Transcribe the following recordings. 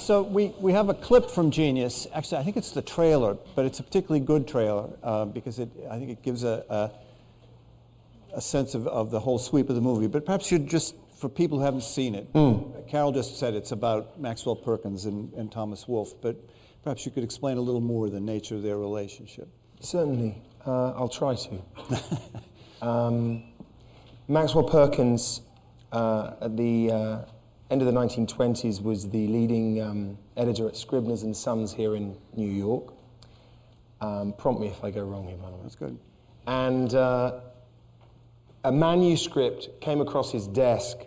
So we have a clip from Genius. Actually, I think it's the trailer, but it's a particularly good trailer because I think it gives a sense of the whole sweep of the movie. But perhaps you'd just, for people who haven't seen it, Carol just said it's about Maxwell Perkins and Thomas Wolfe, but perhaps you could explain a little more the nature of their relationship. Certainly. I'll try to. Maxwell Perkins, at the end of the 1920s, was the leading editor at Scribner's and Sons here in New York. Prompt me if I go wrong here, by the way. That's good. And a manuscript came across his desk,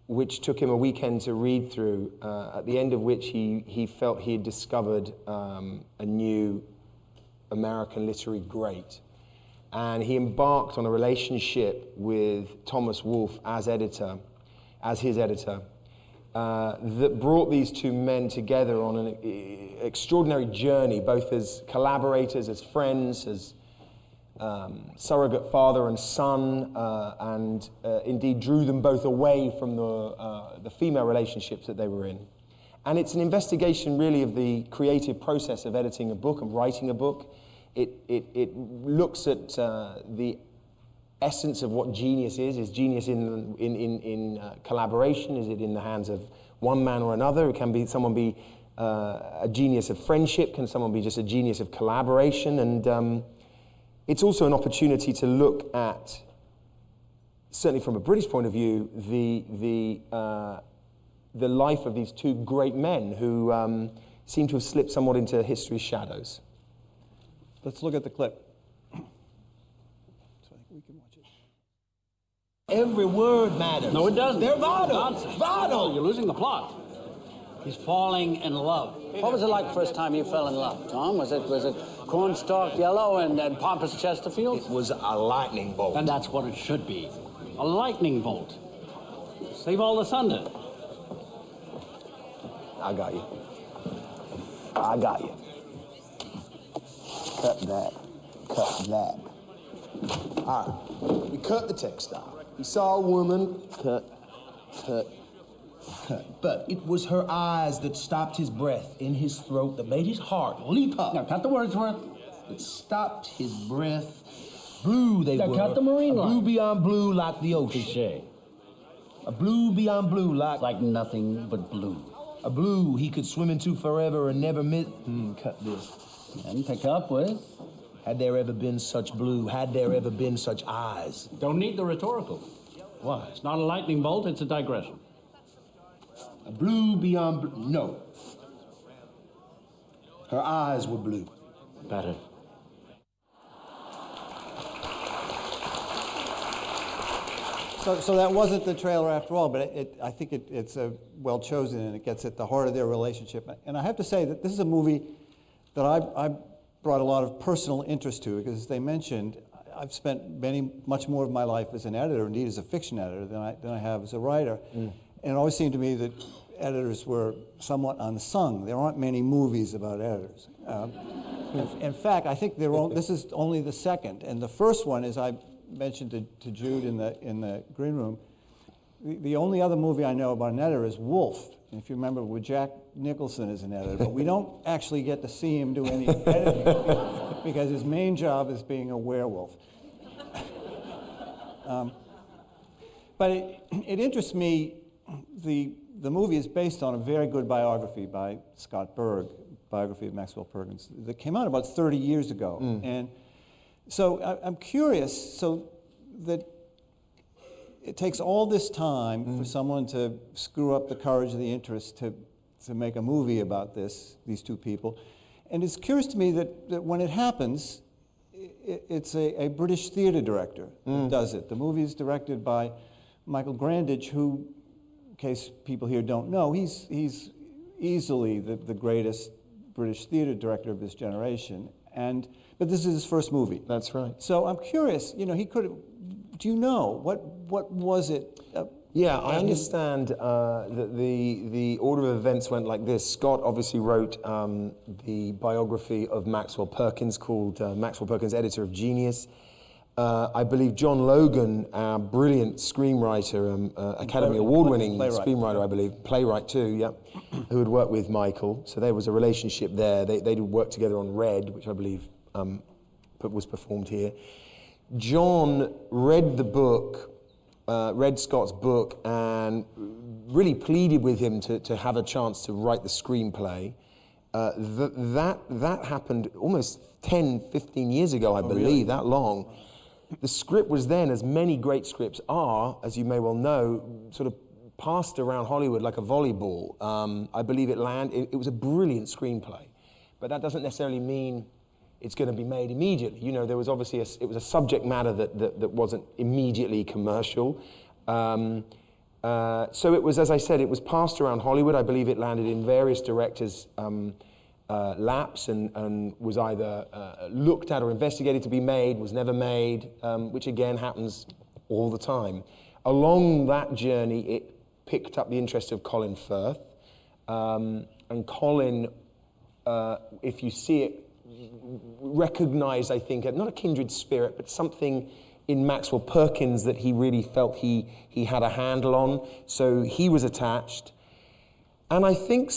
which took him a weekend to read through, at the end of which he felt he had discovered a new American literary great. And he embarked on a relationship with Thomas Wolfe as his editor, that brought these two men together on an extraordinary journey, both as collaborators, as friends, as surrogate father and son, and indeed drew them both away from the female relationships that they were in. And it's an investigation really of the creative process of editing a book and writing a book. It looks at the essence of what genius is. Is genius in collaboration? Is it in the hands of one man or another? Can someone be a genius of friendship? Can someone be just a genius of collaboration? And it's also an opportunity to look at, certainly from a British point of view, the life of these two great men who seem to have slipped somewhat into history's shadows. Let's look at the clip. So I think we can watch it. Every word matters. No, it doesn't. They're vital. Nonsense. Vital. You're losing the plot. He's falling in love. What was it like the first time you fell in love, Tom? Was it cornstalk yellow and pompous Chesterfield? It was a lightning bolt. And that's what it should be. A lightning bolt. Save all the thunder. I got you. I got you. Cut that. Cut that. All right. We cut the textile. We saw a woman. Cut. But it was her eyes that stopped his breath in his throat, that made his heart leap up. Now, cut the Wordsworth. It stopped his breath. Blue they Now, were. cut the marine line. Blue beyond blue like the ocean. Cliché. A blue beyond blue like nothing but blue. a blue he could swim into forever and never miss. Cut this. And pick up with? Had there ever been such blue? Had there ever been such eyes? Don't need the rhetorical. Why? It's not a lightning bolt, it's a digression. A blue beyond blue. No. Her eyes were blue. Better. So that wasn't the trailer after all, but I think it's well chosen, and it gets at the heart of their relationship. And I have to say that this is a movie that I brought a lot of personal interest to, because as they mentioned, I've spent much more of my life as an editor, indeed as a fiction editor, than I have as a writer. And it always seemed to me that editors were somewhat unsung. There aren't many movies about editors. In fact, I think this is only the second. And the first one, as I mentioned to Jude in the green room, the only other movie I know about an editor is Wolfe. And if you remember, with Jack Nicholson as an editor, but we don't actually get to see him do any editing because his main job is being a werewolf. But it interests me. The movie is based on a very good biography by Scott Berg, biography of Maxwell Perkins, that came out about 30 years ago. And so I'm curious, so that it takes all this time for someone to screw up the courage and the interest to make a movie about these two people. And it's curious to me that when it happens, it's a British theater director who does it. The movie is directed by Michael Grandage, who, in case people here don't know, he's easily the greatest British theater director of this generation. But this is his first movie. That's right. So I'm curious, he could have, do you know, what was it? Yeah, I understand that the order of events went like this. Scott obviously wrote the biography of Maxwell Perkins called Maxwell Perkins, Editor of Genius. I believe John Logan, our brilliant screenwriter, Academy Award-winning screenwriter, I believe, playwright too, yeah, who had worked with Michael. So there was a relationship there. They did work together on Red, which I believe was performed here. John read the book, read Scott's book, and really pleaded with him to have a chance to write the screenplay. That happened almost 10, 15 years ago, I believe, really? That long. The script was then, as many great scripts are, as you may well know, sort of passed around Hollywood like a volleyball. I believe it landed. It was a brilliant screenplay, but that doesn't necessarily mean it's going to be made immediately. You know, there was obviously it was a subject matter that wasn't immediately commercial. So it was, as I said, it was passed around Hollywood. I believe it landed in various directors' laps and was either looked at or investigated to be made, was never made, which again happens all the time. Along that journey, it picked up the interest of Colin Firth. And Colin, if you see it, recognized, I think, not a kindred spirit, but something in Maxwell Perkins that he really felt he had a handle on. So he was attached. And I think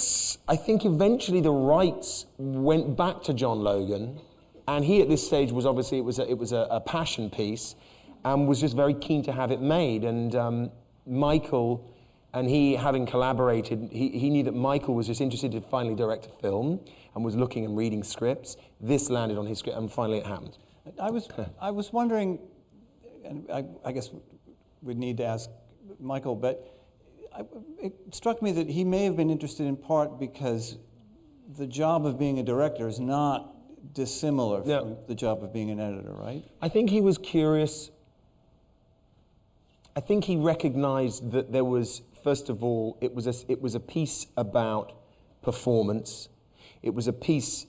eventually the rights went back to John Logan, and he at this stage was obviously, it was a passion piece, and was just very keen to have it made. And Michael and he, having collaborated, he knew that Michael was just interested to finally direct a film and was looking and reading scripts. This landed on his script, and finally it happened. I was wondering, and I guess we'd need to ask Michael, but it struck me that he may have been interested in part because the job of being a director is not dissimilar from the job of being an editor, right? I think he was curious. I think he recognized that there was, first of all, it was a piece about performance. It was a piece,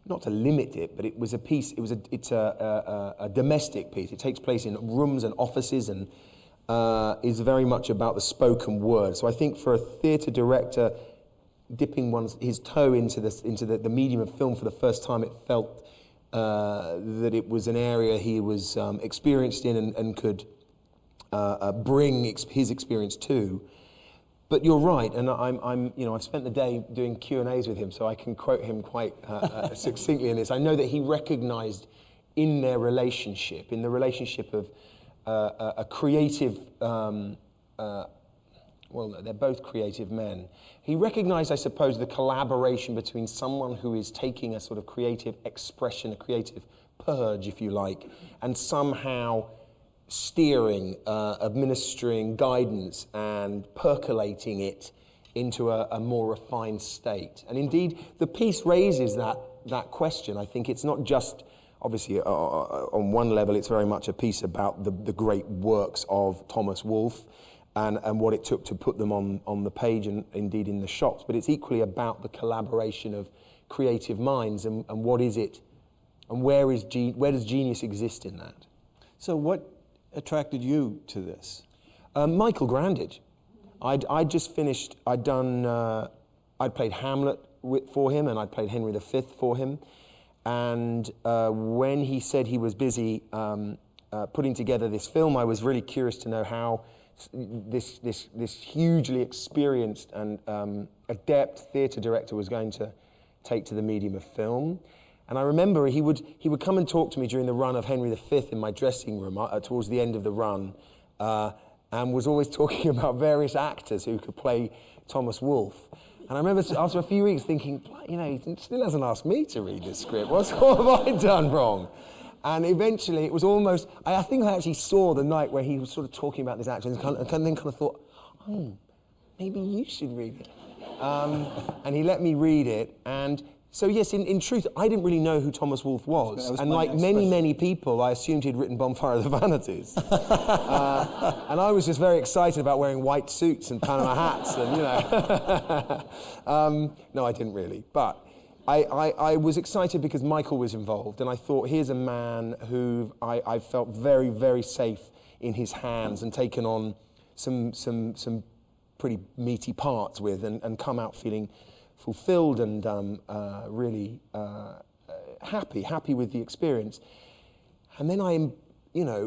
not to limit it, but it was a piece. It's a domestic piece. It takes place in rooms and offices, and is very much about the spoken word. So I think for a theatre director, dipping his toe into the medium of film for the first time, it felt that it was an area he was experienced in and could bring his experience to. But you're right, and I've spent the day doing Q&As with him, so I can quote him quite succinctly in this. I know that he recognized in their relationship, of a creative, well, no, they're both creative men. He recognized, I suppose, the collaboration between someone who is taking a sort of creative expression, a creative purge, if you like, and somehow steering, administering guidance and percolating it into a more refined state. And indeed, the piece raises that question. I think it's not just, obviously, on one level, it's very much a piece about the great works of Thomas Wolfe and what it took to put them on the page and indeed in the shops, but it's equally about the collaboration of creative minds and what is it, and where does genius exist in that? So what attracted you to this? Michael Grandage. I'd just finished, I'd played Hamlet for him, and I'd played Henry V for him. And when he said he was busy putting together this film, I was really curious to know how this hugely experienced and adept theatre director was going to take to the medium of film. And I remember he would come and talk to me during the run of Henry V in my dressing room towards the end of the run, and was always talking about various actors who could play Thomas Wolfe. And I remember after a few weeks thinking, he still hasn't asked me to read this script. What have I done wrong? And eventually it was almost, I think I actually saw the night where he was sort of talking about this actor and then kind of thought, maybe you should read it. And he let me read it. And so yes, in truth, I didn't really know who Thomas Wolfe was. And like many people, I assumed he'd written Bonfire of the Vanities. And I was just very excited about wearing white suits and Panama hats and, no, I didn't really. But I was excited because Michael was involved, and I thought, here's a man who I felt very, very safe in his hands and taken on some pretty meaty parts with and come out feeling fulfilled and really happy with the experience. And then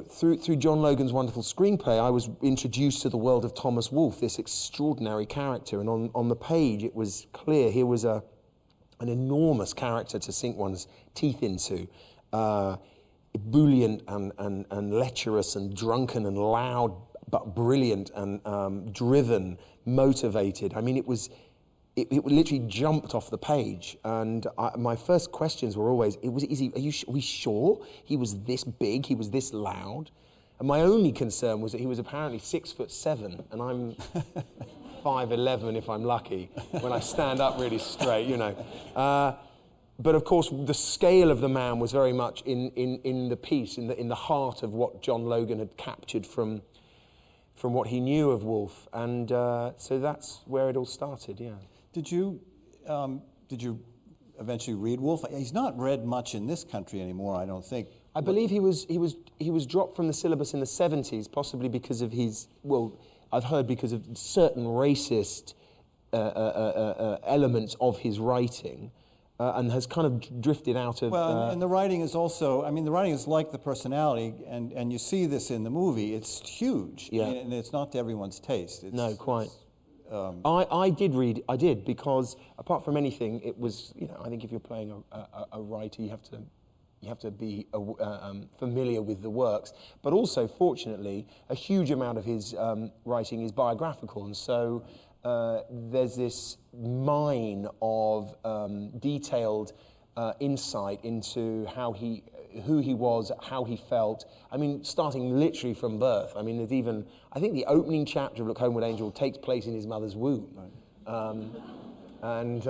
through John Logan's wonderful screenplay, I was introduced to the world of Thomas Wolfe, this extraordinary character. And on the page, it was clear here was an enormous character to sink one's teeth into. Ebullient and lecherous and drunken and loud, but brilliant and driven, motivated. I mean, it literally jumped off the page. And my first questions were always, are we sure he was this big, he was this loud? And my only concern was that he was apparently 6'7", and I'm 5'11" if I'm lucky, when I stand up really straight, But of course, the scale of the man was very much in the piece, in the heart of what John Logan had captured from what he knew of Wolfe, and so that's where it all started. Yeah. Did you eventually read Wolfe? He's not read much in this country anymore, I don't think. I believe he was dropped from the syllabus in the 70s, possibly because of I've heard because of certain racist elements of his writing. And has kind of drifted out of... Well, and the writing is also, the writing is like the personality, and you see this in the movie. It's huge, yeah. And it's not to everyone's taste. No, quite. I did, because apart from anything, it was, I think if you're playing a writer, you have to be familiar with the works. But also, fortunately, a huge amount of his writing is biographical, and so... there's this mine of detailed insight into who he was, how he felt. Starting literally from birth. I think the opening chapter of Look Homeward Angel takes place in his mother's womb, right. And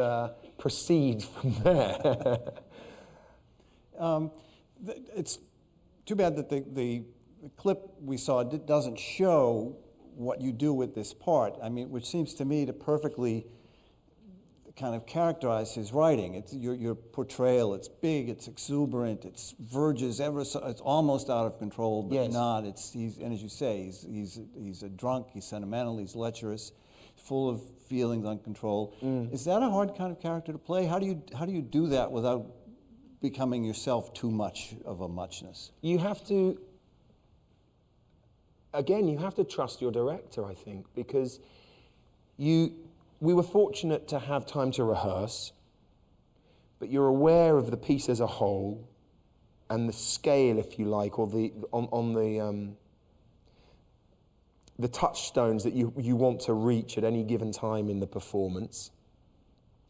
proceeds from there. It's too bad that the clip we saw doesn't show what you do with this part, which seems to me to perfectly kind of characterize his writing. It's your portrayal. It's big. It's exuberant. It's verges ever so. It's almost out of control, but yes. not. And as you say, he's a drunk. He's sentimental. He's lecherous, full of feelings, uncontrolled. Is that a hard kind of character to play? How do you do that without becoming yourself too much of a muchness? You have to. Again, you have to trust your director, I think, because we were fortunate to have time to rehearse, but you're aware of the piece as a whole and the scale, if you like, or the touchstones that you want to reach at any given time in the performance,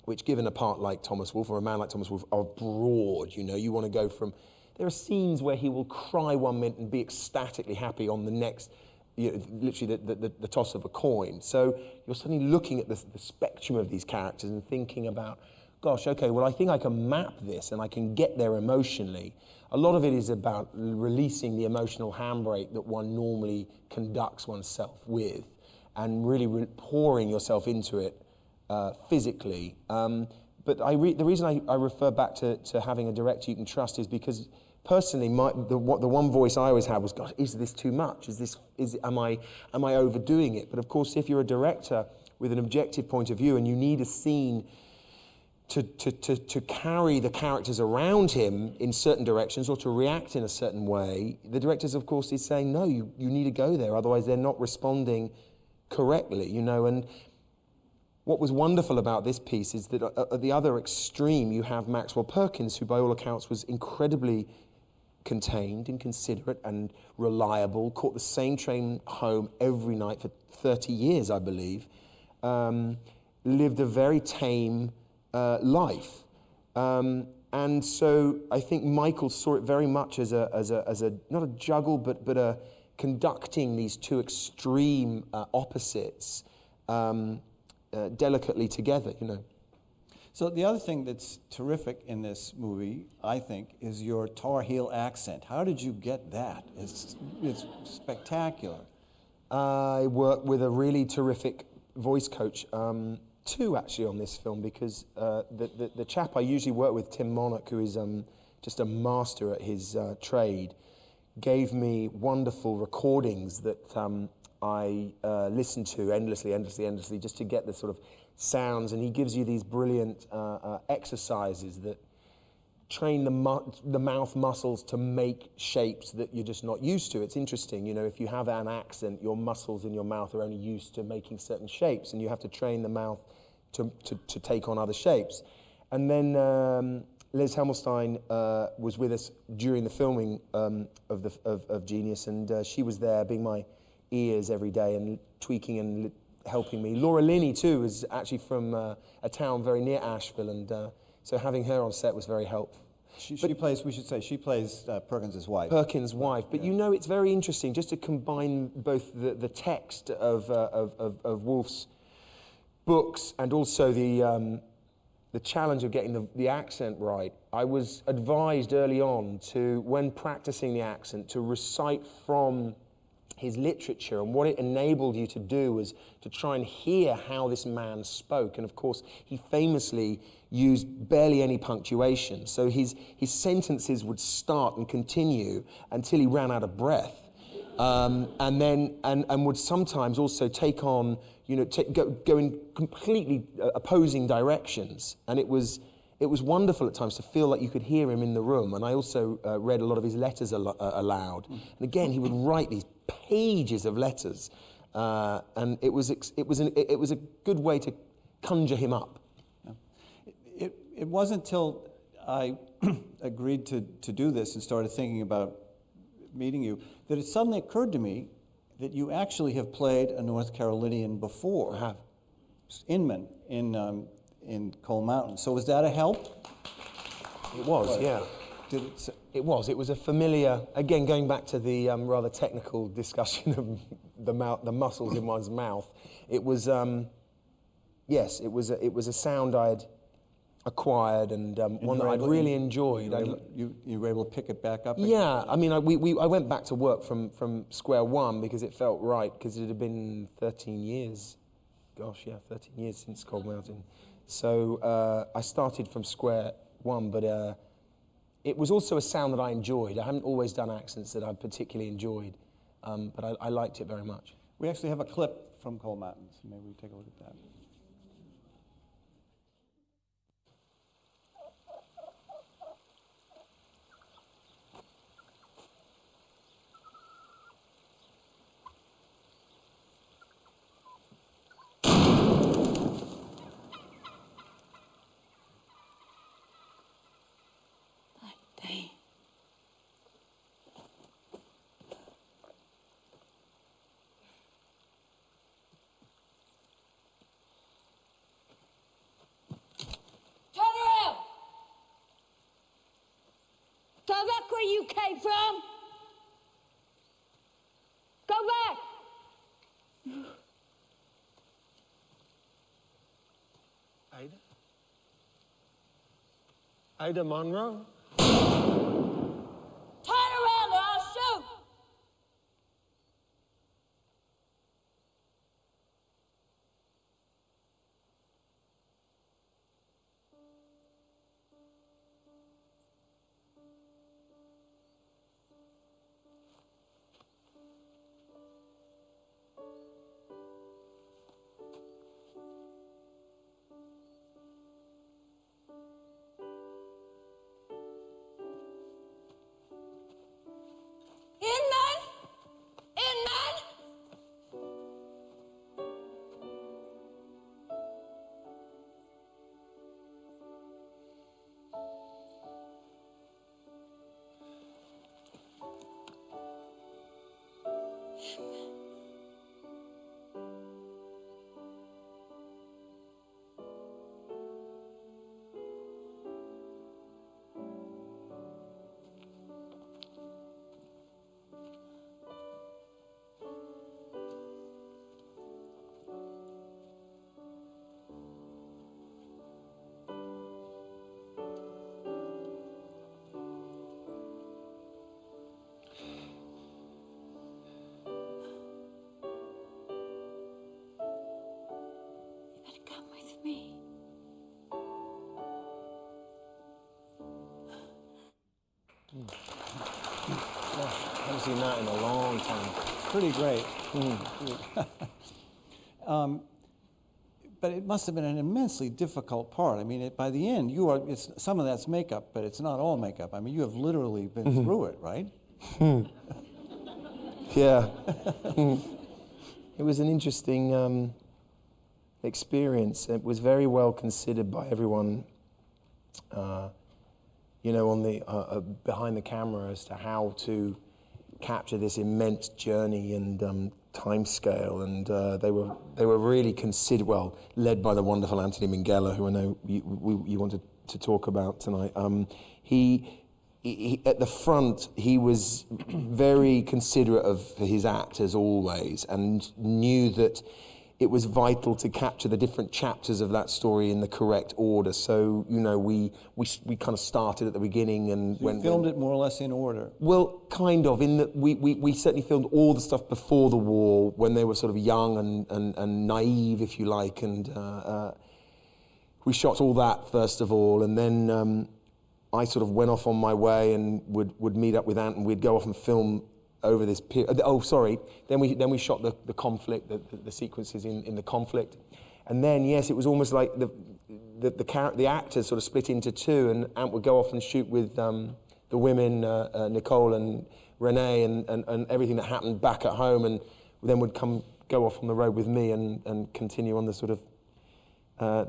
which, given a part like Thomas Wolfe or a man like Thomas Wolfe, are broad. You want to go from... There are scenes where he will cry 1 minute and be ecstatically happy on the next, literally the toss of a coin. So you're suddenly looking at the spectrum of these characters and thinking about, gosh, okay, well, I think I can map this and I can get there emotionally. A lot of it is about releasing the emotional handbrake that one normally conducts oneself with and really pouring yourself into it physically. But the reason I refer back to having a director you can trust is because personally, the one voice I always had was, "God, is this too much? Am I overdoing it?" But of course, if you're a director with an objective point of view and you need a scene to carry the characters around him in certain directions or to react in a certain way, the director, of course, is saying, "No, you need to go there, otherwise they're not responding correctly." And what was wonderful about this piece is that at the other extreme, you have Maxwell Perkins, who by all accounts was incredibly contained and considerate and reliable, caught the same train home every night for 30 years, I believe, lived a very tame life. And so I think Michael saw it very much as a not a juggle, but a conducting these two extreme opposites delicately together, So the other thing that's terrific in this movie, I think, is your Tar Heel accent. How did you get that? It's spectacular. I worked with a really terrific voice coach, two actually on this film, because the chap I usually work with, Tim Monach, who is just a master at his trade, gave me wonderful recordings that I listened to endlessly, just to get the sort of sounds, and he gives you these brilliant exercises that train the mouth muscles to make shapes that you're just not used to. It's interesting, you know, if you have an accent, your muscles in your mouth are only used to making certain shapes, and you have to train the mouth to take on other shapes. And then Liz Hammerstein was with us during the filming of Genius, and she was there being my ears every day and tweaking and helping me. Laura Linney too is actually from a town very near Asheville, and so having her on set was very helpful. She plays, we should say, she plays Perkins' wife. Perkins' wife. But you know, it's very interesting just to combine both the text of Wolfe's books and also the challenge of getting the accent right. I was advised early on to, when practicing the accent, to recite from his literature, and what it enabled you to do was to try and hear how this man spoke. And of course, he famously used barely any punctuation, so his sentences would start and continue until he ran out of breath, and would sometimes also take on, you know, go in completely opposing directions. And it was wonderful at times to feel like you could hear him in the room. And I also read a lot of his letters aloud. And again, he would write these pages of letters, and it was a good way to conjure him up. It wasn't till I agreed to do this and started thinking about meeting you that it suddenly occurred to me that you actually have played a North Carolinian before. I have. Inman in Coal Mountain. So was that a help? It was, yeah. It was a familiar, again, going back to the rather technical discussion of the muscles in one's mouth. It was, yes, it was a sound I'd acquired, and one that I'd really enjoyed. You were able to pick it back up again? Yeah, I mean, I went back to work from square one because it felt right, because it had been 13 years. Gosh, yeah, 13 years since Coal Mountain. So I started from square one, but it was also a sound that I enjoyed. I haven't always done accents that I particularly enjoyed, but I liked it very much. We actually have a clip from Coal Mountain, so maybe we take a look at that. Go back where you came from. Go back. Ida Monroe? Turn around or I'll shoot. Come with me. I haven't seen that in a long time. Pretty great. But it must have been an immensely difficult part. I mean, by the end, some of that's makeup, but it's not all makeup. I mean, you have literally been through it, right? Yeah. It was an interesting experience. It was very well considered by everyone, you know, on the behind the camera as to how to capture this immense journey and time scale. And they were really considered, well, led by the wonderful Anthony Minghella, who I know you wanted to talk about tonight. He at the front, he was very considerate of his actors always, and knew that it was vital to capture the different chapters of that story in the correct order. So, you know, we kind of started at the beginning and filmed it more or less in order. Well, kind of. In that we certainly filmed all the stuff before the war, when they were sort of young and naive, if you like, and we shot all that first of all, and then I sort of went off on my way and would meet up with Ant, and we'd go off and film over this period. Oh, sorry. Then we shot the conflict, the sequences in the conflict, and then yes, it was almost like the actors sort of split into two, and Ant would go off and shoot with the women, Nicole and Renee, and everything that happened back at home, and then would go off on the road with me and continue on the sort of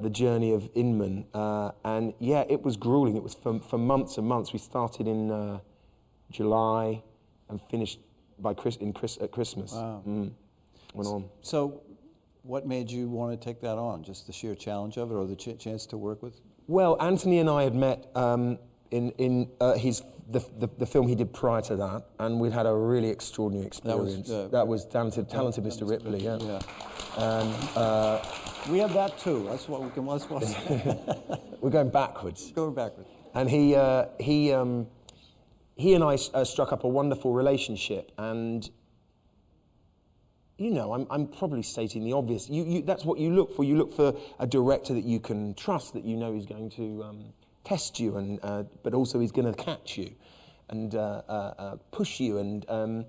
the journey of Inman. And yeah, it was grueling. It was for months and months. We started in July and finished at Christmas. Wow. Went on. So what made you want to take that on? Just the sheer challenge of it, or the chance to work with? Well, Anthony and I had met in the film he did prior to that, and we'd had a really extraordinary experience. That was talented Mr. Ripley, yeah. And we have that too. That's what we can. we're going backwards. Going backwards. And he and I struck up a wonderful relationship, and you know, I'm probably stating the obvious. That's what you look for. You look for a director that you can trust, that you know is going to test you, and but also he's going to catch you, and push you, and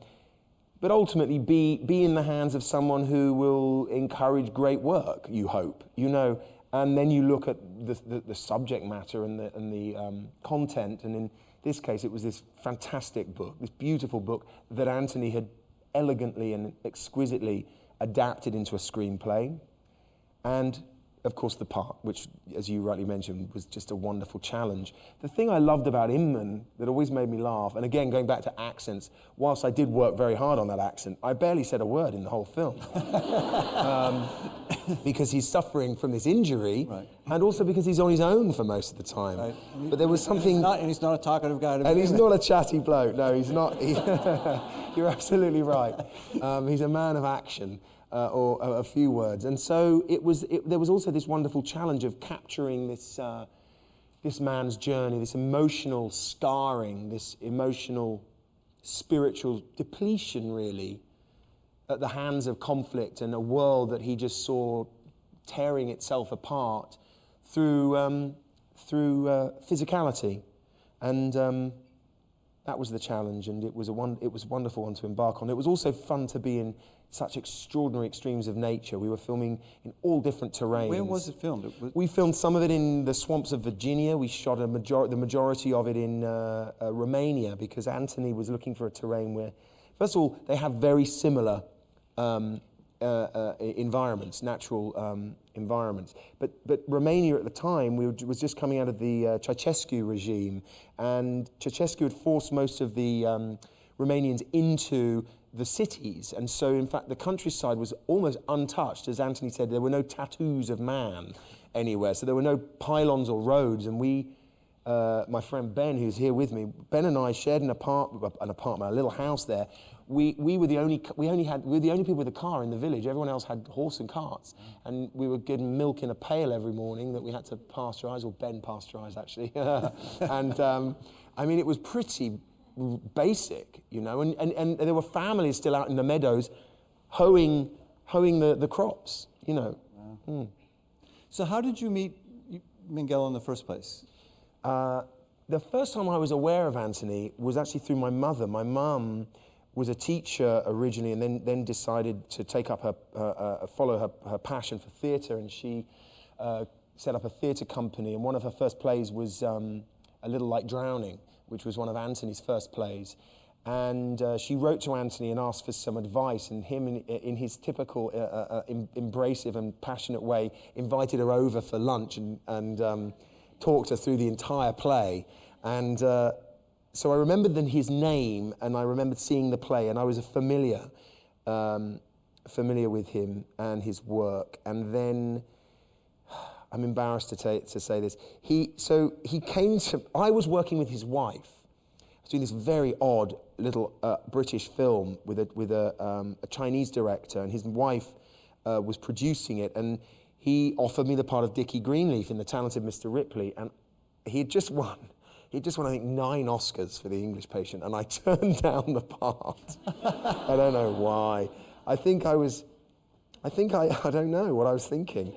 but ultimately be in the hands of someone who will encourage great work. You hope, you know, and then you look at the subject matter and the content, and in this case, it was this fantastic book, this beautiful book that Anthony had elegantly and exquisitely adapted into a screenplay. And, of course, the part, which, as you rightly mentioned, was just a wonderful challenge. The thing I loved about Inman that always made me laugh, and again, going back to accents, whilst I did work very hard on that accent, I barely said a word in the whole film. Because he's suffering from this injury, right, and also because he's on his own for most of the time. Right. But there was something... And he's not a talkative guy to And he's not a chatty bloke. No, he's not. You're absolutely right. He's a man of action, or a few words. And so there was also this wonderful challenge of capturing this man's journey, this emotional scarring, this emotional, spiritual depletion, really, at the hands of conflict and a world that he just saw tearing itself apart through physicality, and that was the challenge, and it was a wonderful one to embark on. It was also fun to be in such extraordinary extremes of nature. We were filming in all different terrains. Where was it filmed? We filmed some of it in the swamps of Virginia. We shot the majority of it in Romania, because Anthony was looking for a terrain where, first of all, they have very similar environments, natural environments. But Romania at the time was just coming out of the Ceausescu regime, and Ceausescu had forced most of the Romanians into the cities, and so in fact the countryside was almost untouched. As Anthony said, there were no tattoos of man anywhere, so there were no pylons or roads, and we, my friend Ben, who's here with me, Ben and I shared a little house there. We were the only people with a car in the village. Everyone else had horse and carts, and we were getting milk in a pail every morning that we had to pasteurize, or Ben pasteurized actually. And I mean, it was pretty basic, you know. And there were families still out in the meadows, hoeing the crops, you know. Wow. So how did you meet Minghella in the first place? The first time I was aware of Anthony was actually through my mother. My mum was a teacher originally, and then decided to take up follow her passion for theatre, and she set up a theatre company. And one of her first plays was A Little Like Drowning, which was one of Anthony's first plays. And she wrote to Anthony and asked for some advice, and him, in his typical embracive and passionate way, invited her over for lunch and talked her through the entire play. And so I remembered then his name, and I remembered seeing the play, and I was familiar with him and his work. And then, I'm embarrassed to say this, I was working with his wife. I was doing this very odd little British film with a Chinese director, and his wife was producing it, and he offered me the part of Dickie Greenleaf in The Talented Mr. Ripley, and he'd just won, I think, 9 Oscars for The English Patient, and I turned down the part. I don't know why. I don't know what I was thinking.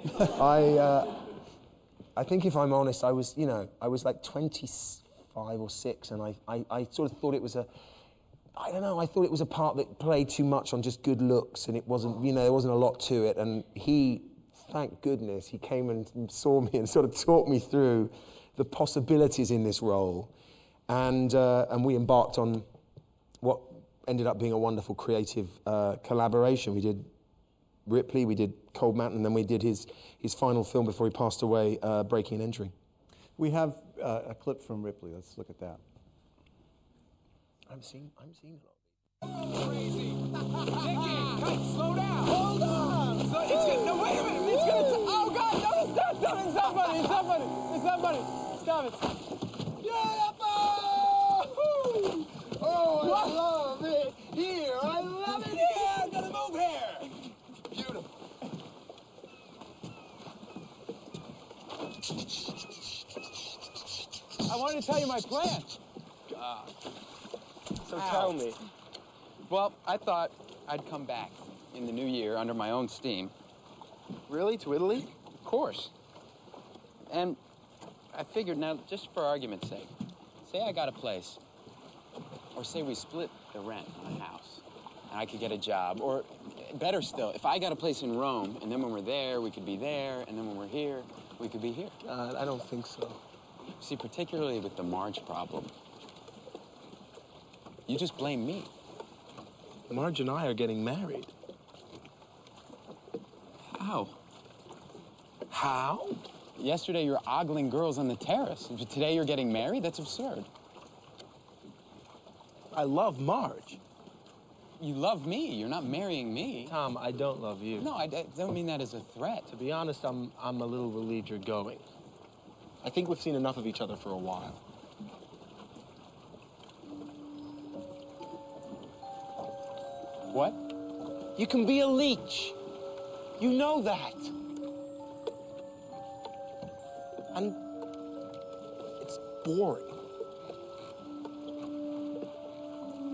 I think, if I'm honest, I was like 25 or 6, and I sort of thought it was I thought it was a part that played too much on just good looks, and it wasn't, there wasn't a lot to it. And he, thank goodness, he came and saw me and sort of talked me through the possibilities in this role. And we embarked on what ended up being a wonderful creative collaboration. We did Ripley, we did Cold Mountain, and then we did his final film before he passed away, Breaking and Entering. We have a clip from Ripley. Let's look at that. I'm seeing a lot. Crazy. Dickie, cut, slow down. Hold on. So it's gonna, no, wait a minute. It's gonna, oh God, no, stop, it's not funny, it's not funny, it's not funny. Stop it. Yeah, oh, I love it here. I love it here. I'm gonna move here. Beautiful. I wanted to tell you my plan. So tell me. Well, I thought I'd come back in the new year under my own steam. Really? To Italy? Of course. And I figured, now, just for argument's sake, say I got a place, or say we split the rent on a house, and I could get a job, or better still, if I got a place in Rome, and then when we're there, we could be there, and then when we're here, we could be here. I don't think so. See, particularly with the Marge problem, you just blame me. Marge and I are getting married. How? How? Yesterday, you're ogling girls on the terrace. Today, you're getting married? That's absurd. I love Marge. You love me. You're not marrying me. Tom, I don't love you. No, I don't mean that as a threat. To be honest, I'm a little relieved you're going. I think we've seen enough of each other for a while. What? You can be a leech. You know that. And it's boring.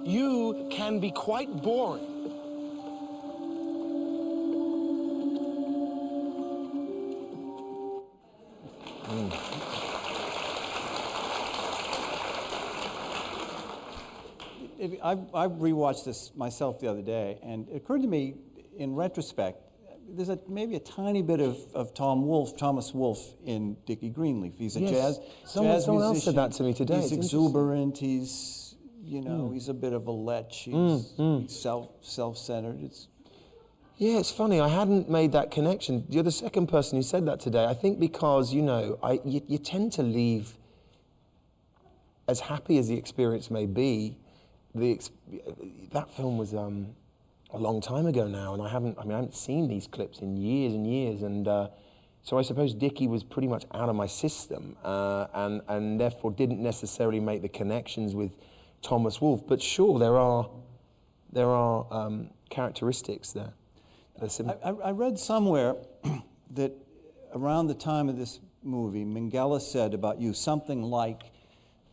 You can be quite boring. I rewatched this myself the other day, and it occurred to me, in retrospect, there's maybe a tiny bit of Thomas Wolfe in Dickie Greenleaf. He's a jazz musician. Else said that to me today. He's exuberant. He's, he's a bit of a lech. He's self-centered. Yeah, it's funny. I hadn't made that connection. You're the second person who said that today. I think because, you tend to leave, as happy as the experience may be. That film was a long time ago now, and I haven't seen these clips in years and years, and so I suppose Dickie was pretty much out of my system, and therefore didn't necessarily make the connections with Thomas Wolfe. But sure, there are characteristics there. I read somewhere that around the time of this movie, Minghella said about you something like,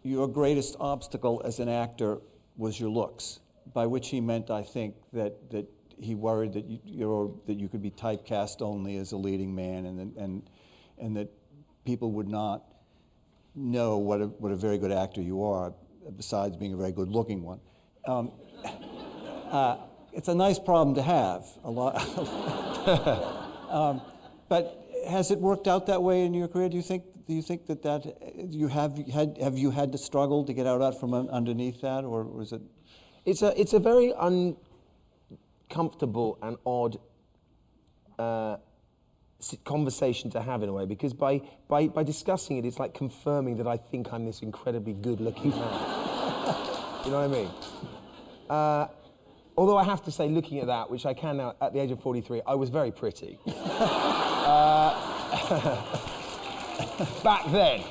your greatest obstacle as an actor was your looks, by which he meant, I think, that he worried that you could be typecast only as a leading man, and that people would not know what a very good actor you are, besides being a very good-looking one. It's a nice problem to have. A lot. But has it worked out that way in your career? Do you think that you have had to struggle to get out from underneath that, or was it? It's a very uncomfortable and odd conversation to have in a way, because by discussing it, it's like confirming that I think I'm this incredibly good-looking man. You know what I mean? Although I have to say, looking at that, which I can now at the age of 43, I was very pretty. Back then.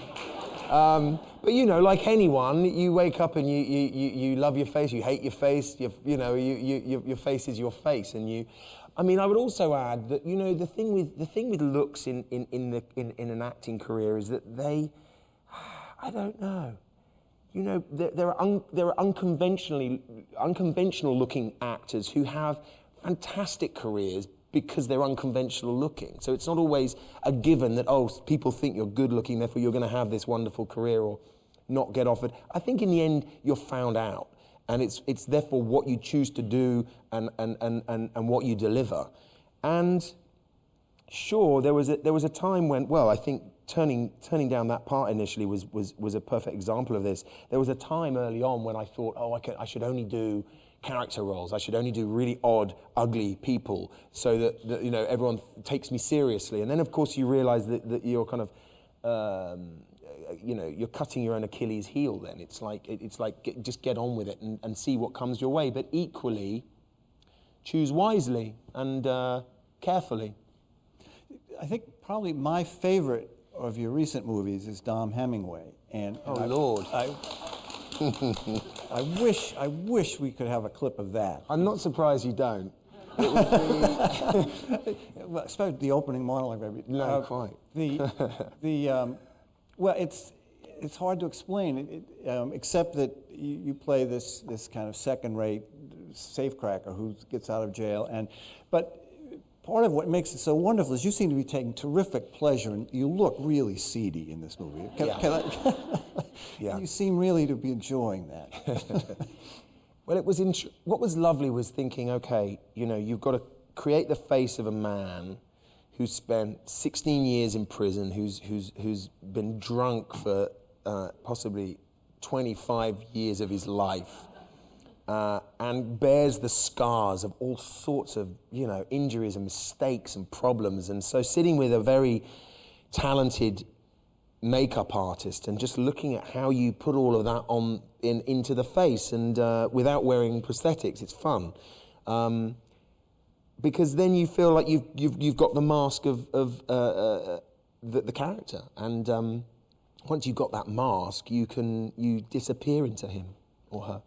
But you know, like anyone, you wake up and you love your face, you hate your face, your face is your face, and you. I mean, I would also add that, you know, the thing with looks in an acting career is that they, I don't know. You know, there are unconventional looking actors who have fantastic careers because they're unconventional looking. So it's not always a given that, oh, people think you're good looking, therefore you're going to have this wonderful career or not get offered. I think in the end you're found out, and it's therefore what you choose to do and what you deliver. And sure, there was a time when, well, I think turning down that part initially was a perfect example of this. There was a time early on when I thought, oh, I should only do character roles. I should only do really odd, ugly people, so that you know, everyone takes me seriously. And then, of course, you realise that you're kind of, you know, you're cutting your own Achilles heel. Then it's like just get on with it and see what comes your way. But equally, choose wisely and carefully. I think probably my favorite of your recent movies is Dom Hemingway, and Lord. I wish we could have a clip of that. I'm not surprised you don't. It would be well, especially the opening monologue, maybe. No, quite. Well, it's hard to explain, except that you play this kind of second-rate safecracker who gets out of jail, but part of what makes it so wonderful is you seem to be taking terrific pleasure, and you look really seedy in this movie. Yeah. You seem really to be enjoying that. Well, what was lovely was thinking, okay, you know, you've got to create the face of a man who's spent 16 years in prison, who's been drunk for possibly 25 years of his life, and bears the scars of all sorts of, you know, injuries and mistakes and problems. And so sitting with a very talented makeup artist and just looking at how you put all of that on into the face, and without wearing prosthetics, it's fun. Because then you feel like you've got the mask of the character, and once you've got that mask, you disappear into him or her.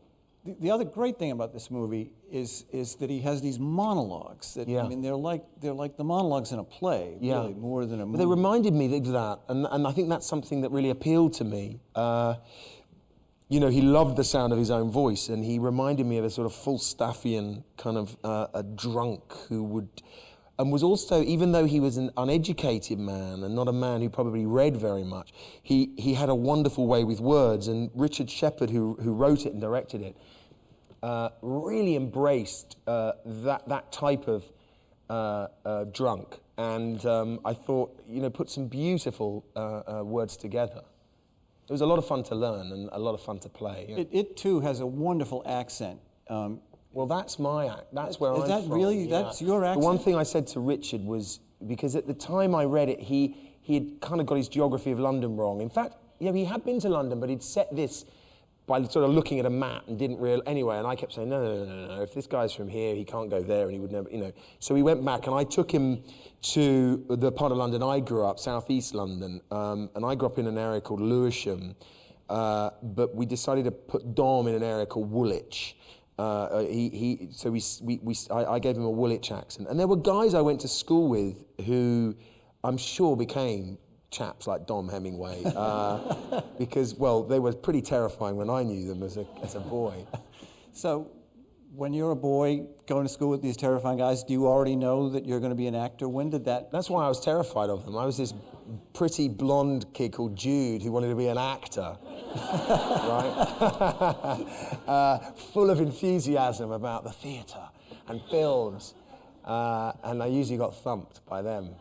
The other great thing about this movie is that he has these monologues. That, yeah. I mean, they're like the monologues in a play, yeah. really, more than a movie. But they reminded me of that, and I think that's something that really appealed to me. You know, he loved the sound of his own voice, and he reminded me of a sort of Falstaffian kind of a drunk who would, and was also, even though he was an uneducated man and not a man who probably read very much, he had a wonderful way with words. And Richard Shepard, who wrote it and directed it, really embraced that type of drunk, and I thought, you know, put some beautiful words together. It was a lot of fun to learn and a lot of fun to play. Yeah. It too has a wonderful accent. Well, that's my act. That's where I'm from. Is that really? Yeah. That's your accent? The one thing I said to Richard was, because at the time I read it, he had kind of got his geography of London wrong. In fact, you know, he had been to London, but he'd set this by sort of looking at a map and didn't realize, anyway, and I kept saying, no, if this guy's from here, he can't go there, and he would never, you know. So we went back, and I took him to the part of London I grew up, southeast London, and I grew up in an area called Lewisham, but we decided to put Dom in an area called Woolwich. I gave him a Woolwich accent, and there were guys I went to school with who I'm sure became chaps like Dom Hemingway, because, well, they were pretty terrifying when I knew them as a boy. So when you're a boy going to school with these terrifying guys, do you already know that you're going to be an actor? When did that? That's why I was terrified of them. I was this pretty blonde kid called Jude who wanted to be an actor, right? Full of enthusiasm about the theatre and films, and I usually got thumped by them.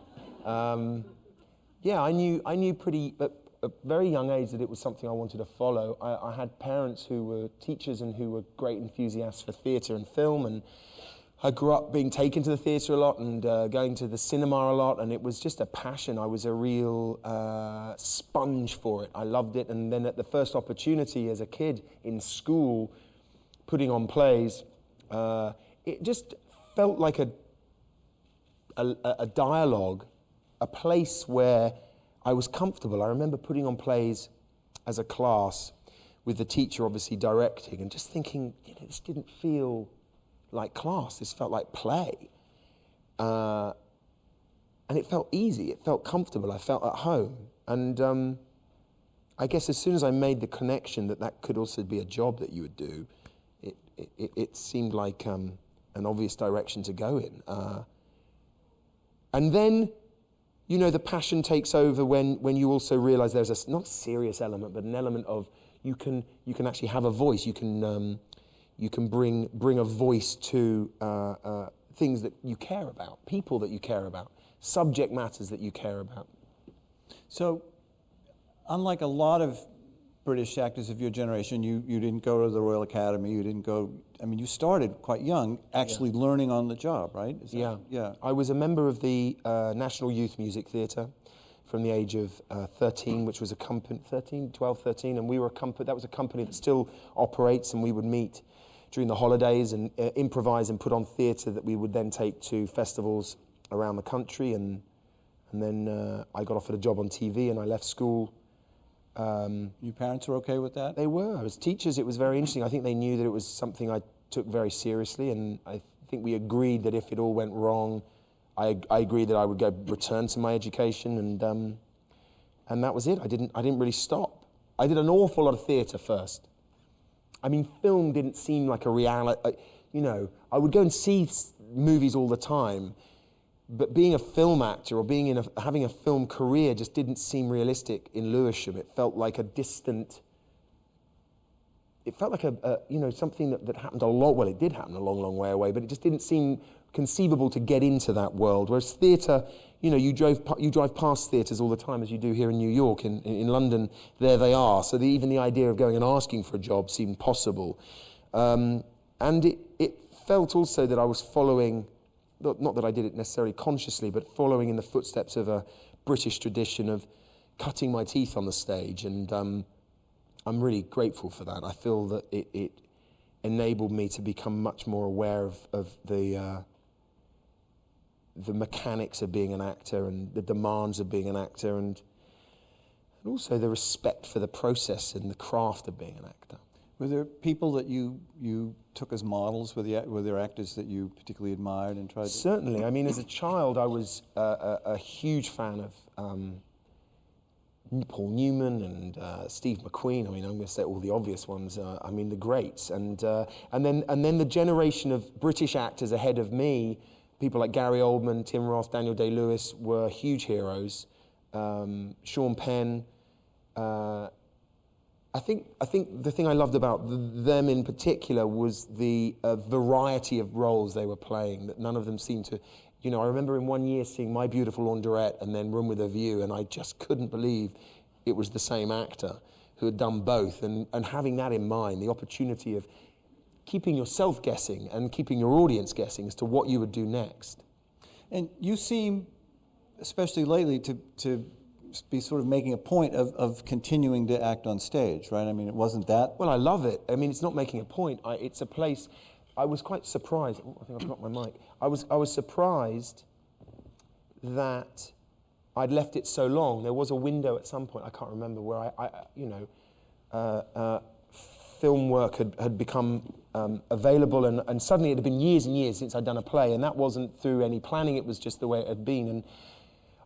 Yeah, I knew pretty at a very young age that it was something I wanted to follow. I had parents who were teachers and who were great enthusiasts for theatre and film, and I grew up being taken to the theatre a lot and going to the cinema a lot, and it was just a passion. I was a real sponge for it. I loved it, and then at the first opportunity as a kid in school, putting on plays, it just felt like a dialogue, a place where I was comfortable. I remember putting on plays as a class with the teacher obviously directing and just thinking, this didn't feel like class, this felt like play. And it felt easy, it felt comfortable, I felt at home. And I guess as soon as I made the connection that could also be a job that you would do, it seemed like an obvious direction to go in. And then, the passion takes over when you also realize there's a not serious element, but an element of you can actually have a voice. You can bring a voice to things that you care about, people that you care about, subject matters that you care about. So, unlike a lot of British actors of your generation, you didn't go to the Royal Academy, you didn't go, you started quite young, actually learning on the job, right? Yeah. I was a member of the National Youth Music Theatre from the age of 13, which was a company, 12, 13, and we were that was a company that still operates, and we would meet during the holidays and improvise and put on theatre that we would then take to festivals around the country, and then I got offered a job on TV and I left school. Your parents were okay with that? They were. As teachers, it was very interesting. I think they knew that it was something I took very seriously, and I think we agreed that if it all went wrong, I agreed that I would return to my education, and that was it. I didn't really stop. I did an awful lot of theatre first. Film didn't seem like a reality. I would go and see movies all the time, but being a film actor or having a film career just didn't seem realistic in Lewisham. It felt like a distant. It felt like something that happened a lot. Well, it did happen a long, long way away, but it just didn't seem conceivable to get into that world. Whereas theatre, you drive past theatres all the time, as you do here in New York. In London, there they are. So even the idea of going and asking for a job seemed possible, and it felt also that I was following. Not that I did it necessarily consciously, but following in the footsteps of a British tradition of cutting my teeth on the stage, and I'm really grateful for that. I feel that it enabled me to become much more aware of the mechanics of being an actor and the demands of being an actor, and also the respect for the process and the craft of being an actor. Were there people that you took as models? Were there actors that you particularly admired and tried to... Certainly. As a child, I was a huge fan of Paul Newman and Steve McQueen. I'm going to say all the obvious ones. The greats. And then the generation of British actors ahead of me, people like Gary Oldman, Tim Roth, Daniel Day-Lewis, were huge heroes. Sean Penn. I think the thing I loved about them in particular was the variety of roles they were playing, that none of them seemed to... I remember in one year seeing My Beautiful Laundrette and then Room with a View, and I just couldn't believe it was the same actor who had done both. And having that in mind, the opportunity of keeping yourself guessing and keeping your audience guessing as to what you would do next. And you seem, especially lately, to be sort of making a point of continuing to act on stage, right? It wasn't that... Well, I love it. It's not making a point. It's a place... I was quite surprised. I think I've got my mic. I was surprised that I'd left it so long. There was a window at some point, I can't remember, where film work had become available, and suddenly it had been years and years since I'd done a play, and that wasn't through any planning. It was just the way it had been, and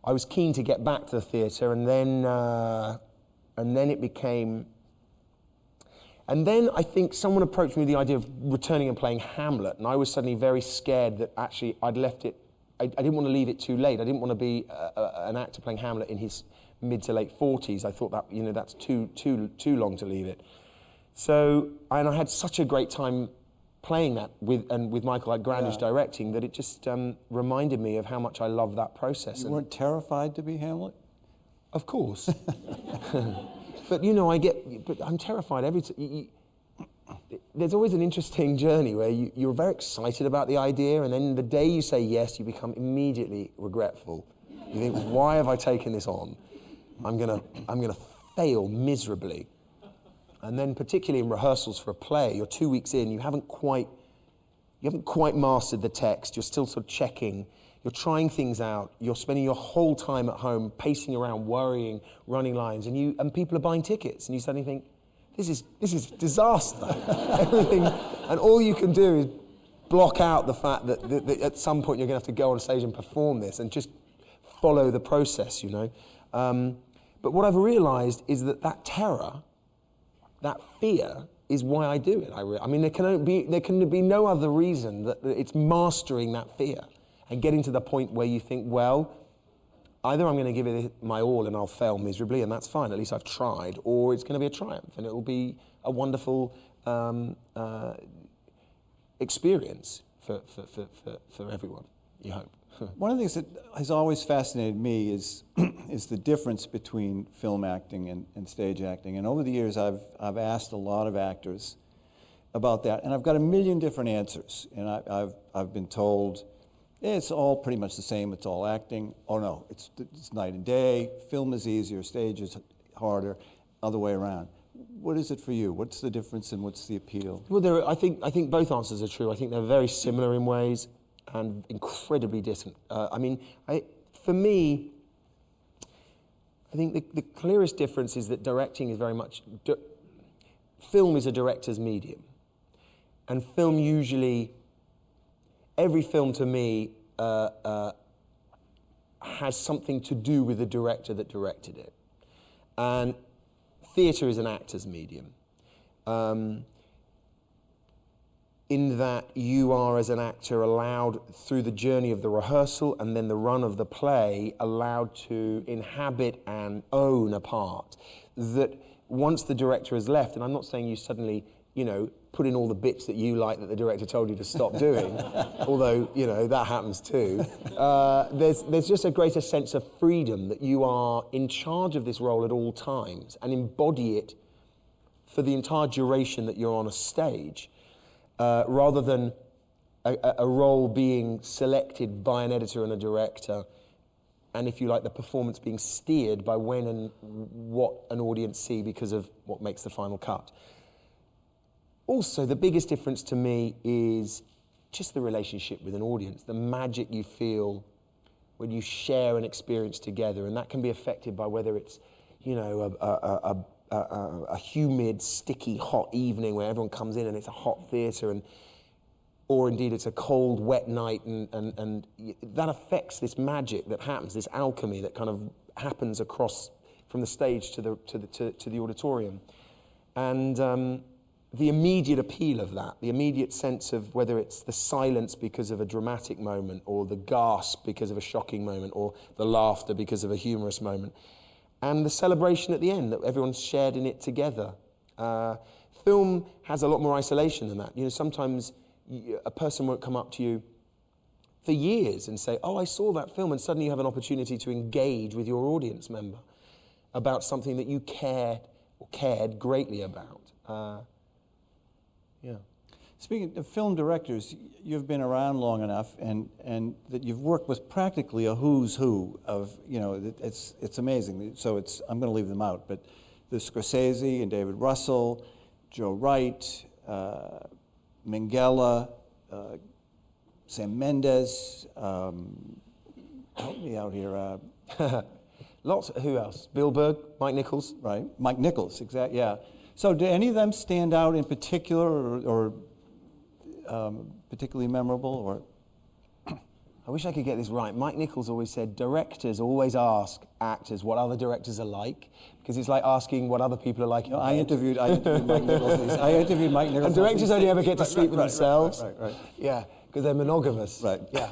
I was keen to get back to the theatre, and then it became And then I think someone approached me with the idea of returning and playing Hamlet, and I was suddenly very scared that actually I'd left it, I didn't want to leave it too late. I didn't want to be an actor playing Hamlet in his mid to late 40s. I thought that, that's too long to leave it. So, and I had such a great time playing that with Michael Grandish directing, that it just reminded me of how much I love that process. You weren't terrified to be Hamlet? Of course. But but I'm terrified every time. There's always an interesting journey where you're very excited about the idea, and then the day you say yes, you become immediately regretful. You think, why have I taken this on? I'm gonna fail miserably. And then particularly in rehearsals for a play, you're 2 weeks in, you haven't quite mastered the text, you're still sort of checking, you're trying things out, you're spending your whole time at home pacing around, worrying, running lines, and people are buying tickets, and you suddenly think, this is disaster. Everything, and all you can do is block out the fact that at some point you're going to have to go on stage and perform this, and just follow the process, But what I've realised is that terror, that fear, is why I do it. I mean, there can be no other reason that it's mastering that fear and getting to the point where you think, well, either I'm going to give it my all and I'll fail miserably, and that's fine, at least I've tried, or it's going to be a triumph and it will be a wonderful experience for everyone, you hope. One of the things that has always fascinated me is the difference between film acting and stage acting. And over the years, I've asked a lot of actors about that, and I've got a million different answers. And I've been told, it's all pretty much the same, it's all acting. Oh no, it's night and day, film is easier, stage is harder, other way around. What is it for you? What's the difference and what's the appeal? Well, I think both answers are true. I think they're very similar in ways and incredibly different. For me, I think the clearest difference is that directing is very much, film is a director's medium. And film usually, every film to me has something to do with the director that directed it. And theatre is an actor's medium. In that you are, as an actor, allowed through the journey of the rehearsal and then the run of the play, allowed to inhabit and own a part that once the director has left, and I'm not saying you suddenly, put in all the bits that you like that the director told you to stop doing, although, that happens too. There's just a greater sense of freedom that you are in charge of this role at all times and embody it for the entire duration that you're on a stage. Rather than a role being selected by an editor and a director, and if you like, the performance being steered by when and what an audience see because of what makes the final cut. Also, the biggest difference to me is just the relationship with an audience, the magic you feel when you share an experience together, and that can be affected by whether it's, a humid, sticky, hot evening where everyone comes in and it's a hot theatre, or indeed it's a cold, wet night, and that affects this magic that happens, this alchemy that kind of happens across from the stage to the auditorium. And the immediate appeal of that, the immediate sense of whether it's the silence because of a dramatic moment, or the gasp because of a shocking moment, or the laughter because of a humorous moment, and the celebration at the end that everyone's shared in it together. Film has a lot more isolation than that. Sometimes a person won't come up to you for years and say, oh, I saw that film, and suddenly you have an opportunity to engage with your audience member about something that you cared greatly about. Yeah. Speaking of film directors, you've been around long enough, and that you've worked with practically a who's who of, it's amazing. So I'm going to leave them out, but there's Scorsese and David Russell, Joe Wright, Minghella, Sam Mendes, help me out here. Lots. Who else? Bill Berg, Mike Nichols. Right, Mike Nichols, exactly. Yeah. So, do any of them stand out in particular, or particularly memorable, or? I wish I could get this right. Mike Nichols always said, directors always ask actors what other directors are like, because it's like asking what other people are like. No, I interviewed Mike Nichols. I interviewed Mike Nichols. And directors only ever get to sleep with Right, themselves. Right. Yeah, because they're monogamous. Right. Yeah.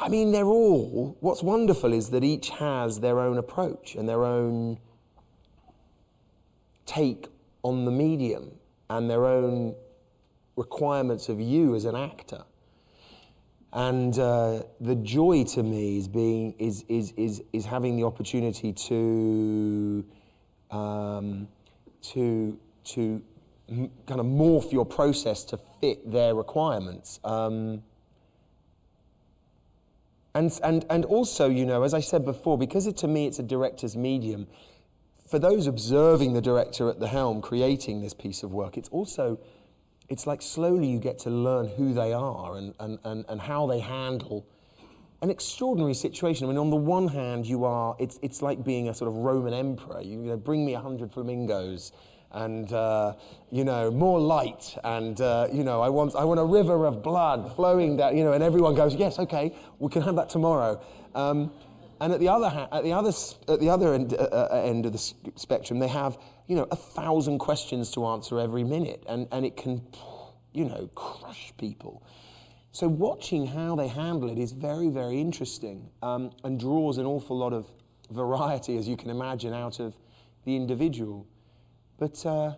I mean, they're all, what's wonderful is that each has their own approach and their own take on the medium and their own requirements of you as an actor. And the joy to me is having the opportunity to kind of morph your process to fit their requirements. And also, you know, as I said before, because to me it's a director's medium, for those observing the director at the helm creating this piece of work, it's like slowly you get to learn who they are and how they handle an extraordinary situation. I mean, on the one hand, it's like being a sort of Roman emperor. You know, bring me 100 flamingos and, you know, more light and, you know, I want a river of blood flowing down, you know, and everyone goes, yes, okay, we can have that tomorrow. And at the other end of the spectrum, they have, you know, 1,000 questions to answer every minute, and it can, you know, crush people. So watching how they handle it is very, very interesting, and draws an awful lot of variety, as you can imagine, out of the individual. But for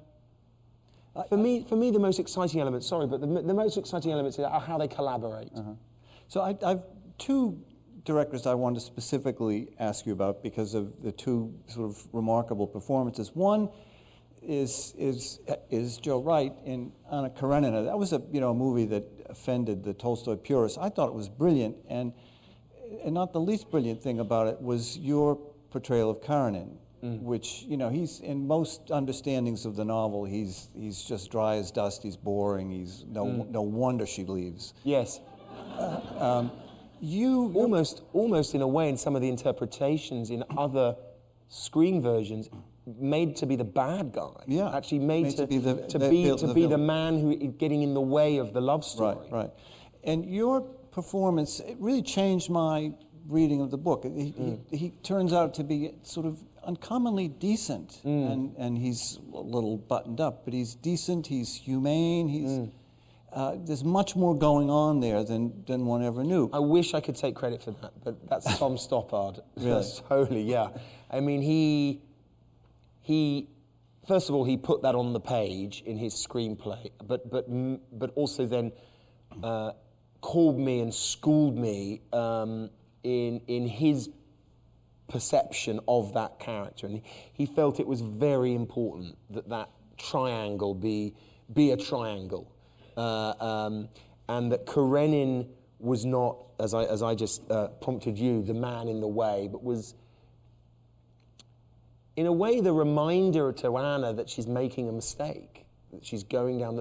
me, the most exciting element, the most exciting elements are how they collaborate. Uh-huh. So I've two directors I wanted to specifically ask you about because of the two sort of remarkable performances. One is Joe Wright in Anna Karenina. That was a movie that offended the Tolstoy purists. I thought it was brilliant, and not the least brilliant thing about it was your portrayal of Karenin, which, you know, he's in most understandings of the novel, he's just dry as dust. He's boring. He's no wonder she leaves. Yes. You almost in a way in some of the interpretations in other screen versions made to be the bad guy. Yeah, actually made to be the man who is getting in the way of the love story. Right. And your performance, it really changed my reading of the book. He turns out to be sort of uncommonly decent, and he's a little buttoned up, but he's decent. He's humane. There's much more going on there than one ever knew. I wish I could take credit for that, but that's Tom Stoppard. Really? Solely, yeah. I mean, he first of all, he put that on the page in his screenplay, but also then called me and schooled me in his perception of that character, and he felt it was very important that triangle be a triangle. And that Karenin was not, as I just prompted you, the man in the way, but was, in a way, the reminder to Anna that she's making a mistake, that she's going down,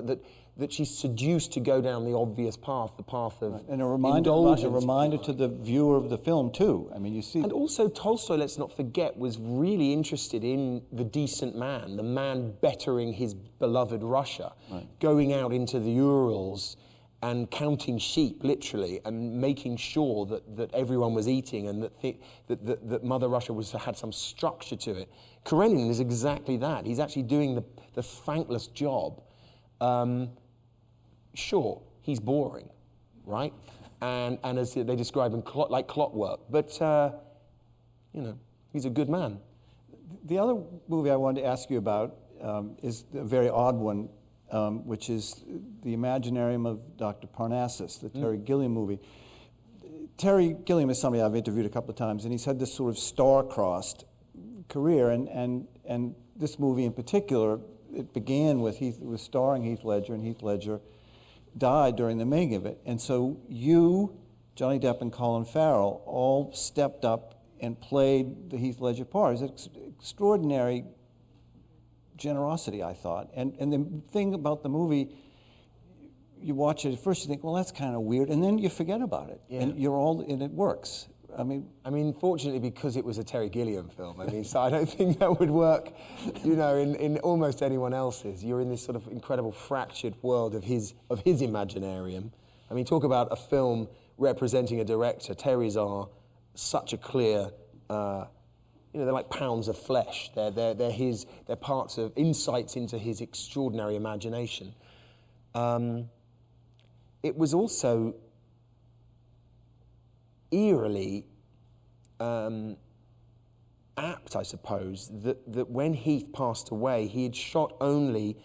that she's seduced to go down the obvious path, the path of and a reminder to the viewer of the film too. I mean, you see. And also Tolstoy, let's not forget, was really interested in the decent man, the man bettering his beloved Russia, going out into the Urals and counting sheep, literally, and making sure that everyone was eating and that Mother Russia had some structure to it. Karenin is exactly that. He's actually doing the thankless job. Sure, he's boring, right? And as they describe him, like clockwork. But, you know, he's a good man. The other movie I wanted to ask you about is a very odd one, which is The Imaginarium of Dr. Parnassus, the Terry Gilliam movie. Terry Gilliam is somebody I've interviewed a couple of times, and he's had this sort of star-crossed career, and this movie in particular, it began with starring Heath Ledger, and Heath Ledger died during the making of it. And so you, Johnny Depp, and Colin Farrell all stepped up and played the Heath Ledger part. It's extraordinary generosity, I thought. And the thing about the movie, you watch it at first, you think, well, that's kind of weird, and then you forget about it, and it works. I mean, fortunately, because it was a Terry Gilliam film, I mean, so I don't think that would work, you know, in almost anyone else's. You're in this sort of incredible fractured world of his Imaginarium. I mean, talk about a film representing a director. Terry's are such a clear, they're like pounds of flesh. They're parts of insights into his extraordinary imagination. It was also eerily apt, I suppose, that when Heath passed away, he had shot only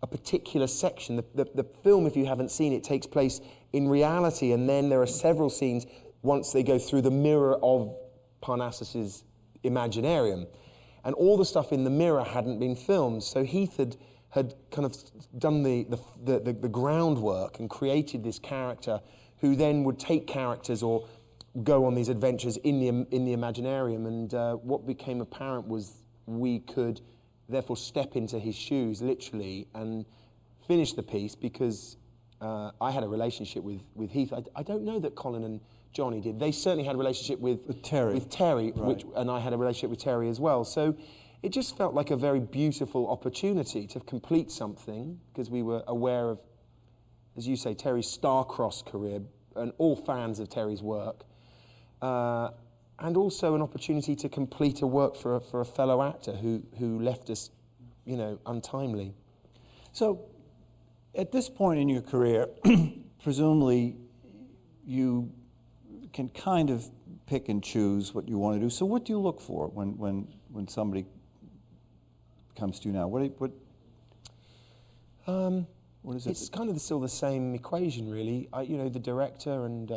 a particular section. The film, if you haven't seen it, takes place in reality, and then there are several scenes once they go through the mirror of Parnassus's Imaginarium. And all the stuff in the mirror hadn't been filmed, so Heath had kind of done the groundwork and created this character who then would take characters or go on these adventures in the Imaginarium. And what became apparent was we could therefore step into his shoes, literally, and finish the piece because I had a relationship with Heath. I don't know that Colin and Johnny did. They certainly had a relationship with Terry, right. And I had a relationship with Terry as well. So it just felt like a very beautiful opportunity to complete something, because we were aware of, as you say, Terry's star-crossed career, and all fans of Terry's work, and also an opportunity to complete a work for a fellow actor who left us, untimely. So, at this point in your career, presumably you can kind of pick and choose what you want to do. So, what do you look for when somebody comes to you now? What is it? It's kind of still the same equation, really. The director and